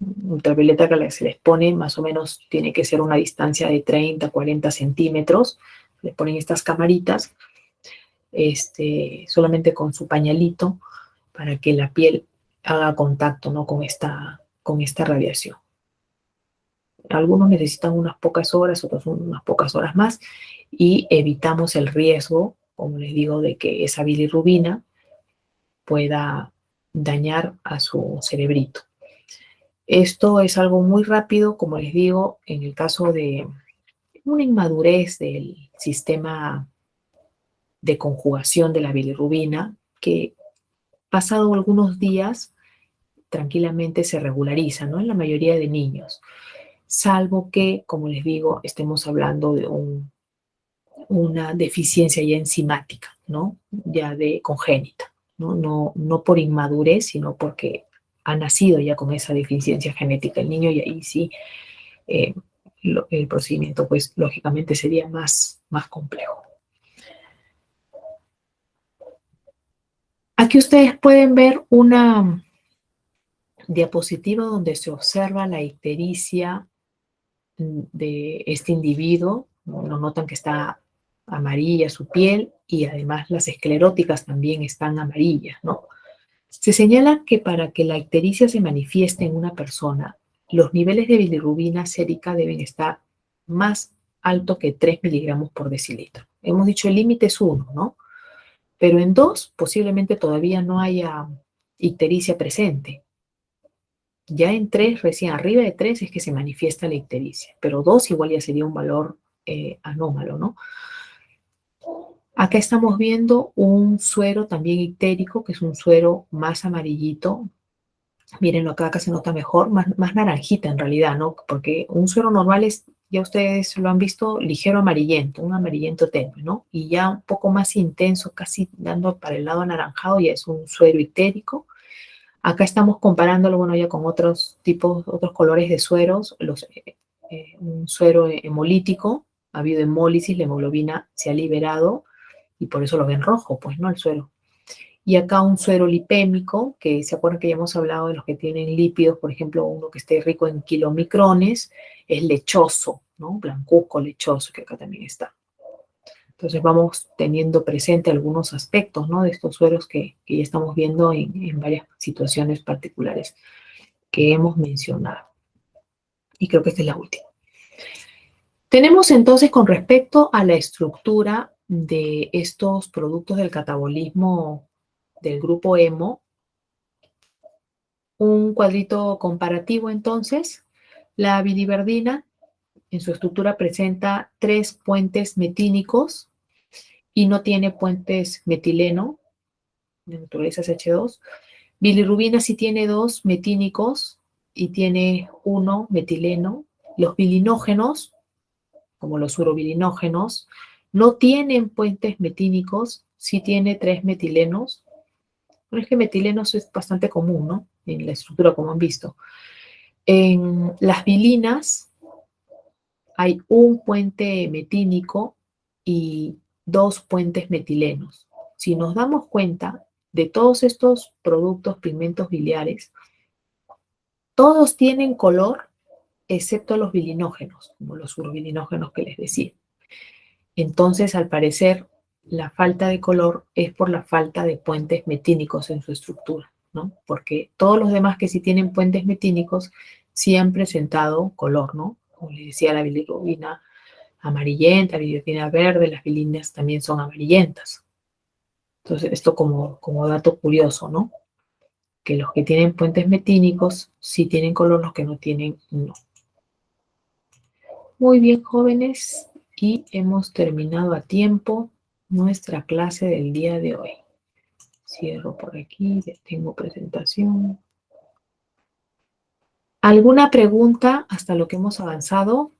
ultravioleta que se les pone más o menos tiene que ser una distancia de 30, 40 centímetros. Les ponen estas camaritas solamente con su pañalito para que la piel haga contacto, ¿no? con esta radiación. Algunos necesitan unas pocas horas, otros unas pocas horas más, y evitamos el riesgo, como les digo, de que esa bilirrubina pueda dañar a su cerebrito. Esto es algo muy rápido, como les digo, en el caso de una inmadurez del sistema de conjugación de la bilirrubina, que pasado algunos días tranquilamente se regulariza, ¿no? En la mayoría de niños, salvo que, como les digo, estemos hablando de una deficiencia ya enzimática, ¿no? Ya de congénita, ¿no? No por inmadurez, sino porque ha nacido ya con esa deficiencia genética el niño, y ahí sí eh, el procedimiento, pues, lógicamente sería más complejo. Aquí ustedes pueden ver una diapositiva donde se observa la ictericia de este individuo. Nos notan que está amarilla su piel, y además las escleróticas también están amarillas, ¿no? Se señala que para que la ictericia se manifieste en una persona, los niveles de bilirrubina sérica deben estar más alto que 3 miligramos por decilitro. Hemos dicho el límite es 1, ¿no? Pero en 2 posiblemente todavía no haya ictericia presente. Ya en 3, recién arriba de 3 es que se manifiesta la ictericia, pero 2 igual ya sería un valor anómalo, ¿no? Acá estamos viendo un suero también ictérico, que es un suero más amarillito. Mírenlo acá se nota mejor, más naranjita en realidad, ¿no? Porque un suero normal es, ya ustedes lo han visto, ligero amarillento, un amarillento tenue, ¿no? Y ya un poco más intenso, casi dando para el lado anaranjado, ya es un suero ictérico. Acá estamos comparándolo, bueno, ya con otros tipos, otros colores de sueros, un suero hemolítico, ha habido hemólisis, la hemoglobina se ha liberado, y por eso lo ven rojo, pues, ¿no? El suero. Y acá un suero lipémico, que se acuerdan que ya hemos hablado de los que tienen lípidos, por ejemplo, uno que esté rico en kilomicrones, es lechoso, ¿no? Blancuzco lechoso, que acá también está. Entonces vamos teniendo presente algunos aspectos, ¿no? De estos sueros que ya estamos viendo en varias situaciones particulares que hemos mencionado. Y creo que esta es la última. Tenemos entonces con respecto a la estructura de estos productos del catabolismo del grupo hemo, un cuadrito comparativo entonces. La biliverdina en su estructura presenta 3 puentes metínicos y no tiene puentes metileno, de naturaleza H2. Bilirrubina sí tiene 2 metínicos y tiene 1 metileno. Los bilinógenos, como los urobilinógenos, no tienen puentes metínicos, sí tiene 3 metilenos. Pero es que metilenos es bastante común, ¿no? En la estructura, como han visto. En las bilinas hay un puente metínico y 2 puentes metilenos. Si nos damos cuenta de todos estos productos, pigmentos biliares, todos tienen color excepto los bilinógenos, como los urbilinógenos que les decía. Entonces, al parecer, la falta de color es por la falta de puentes metínicos en su estructura, ¿no? Porque todos los demás que sí tienen puentes metínicos sí han presentado color, ¿no? Como les decía, la bilirrubina amarillenta, la bilirrubina verde, las bilinas también son amarillentas. Entonces, esto como dato curioso, ¿no? Que los que tienen puentes metínicos sí tienen color, los que no tienen, no. Muy bien, jóvenes, y hemos terminado a tiempo nuestra clase del día de hoy. Cierro por aquí, detengo presentación. ¿Alguna pregunta hasta lo que hemos avanzado?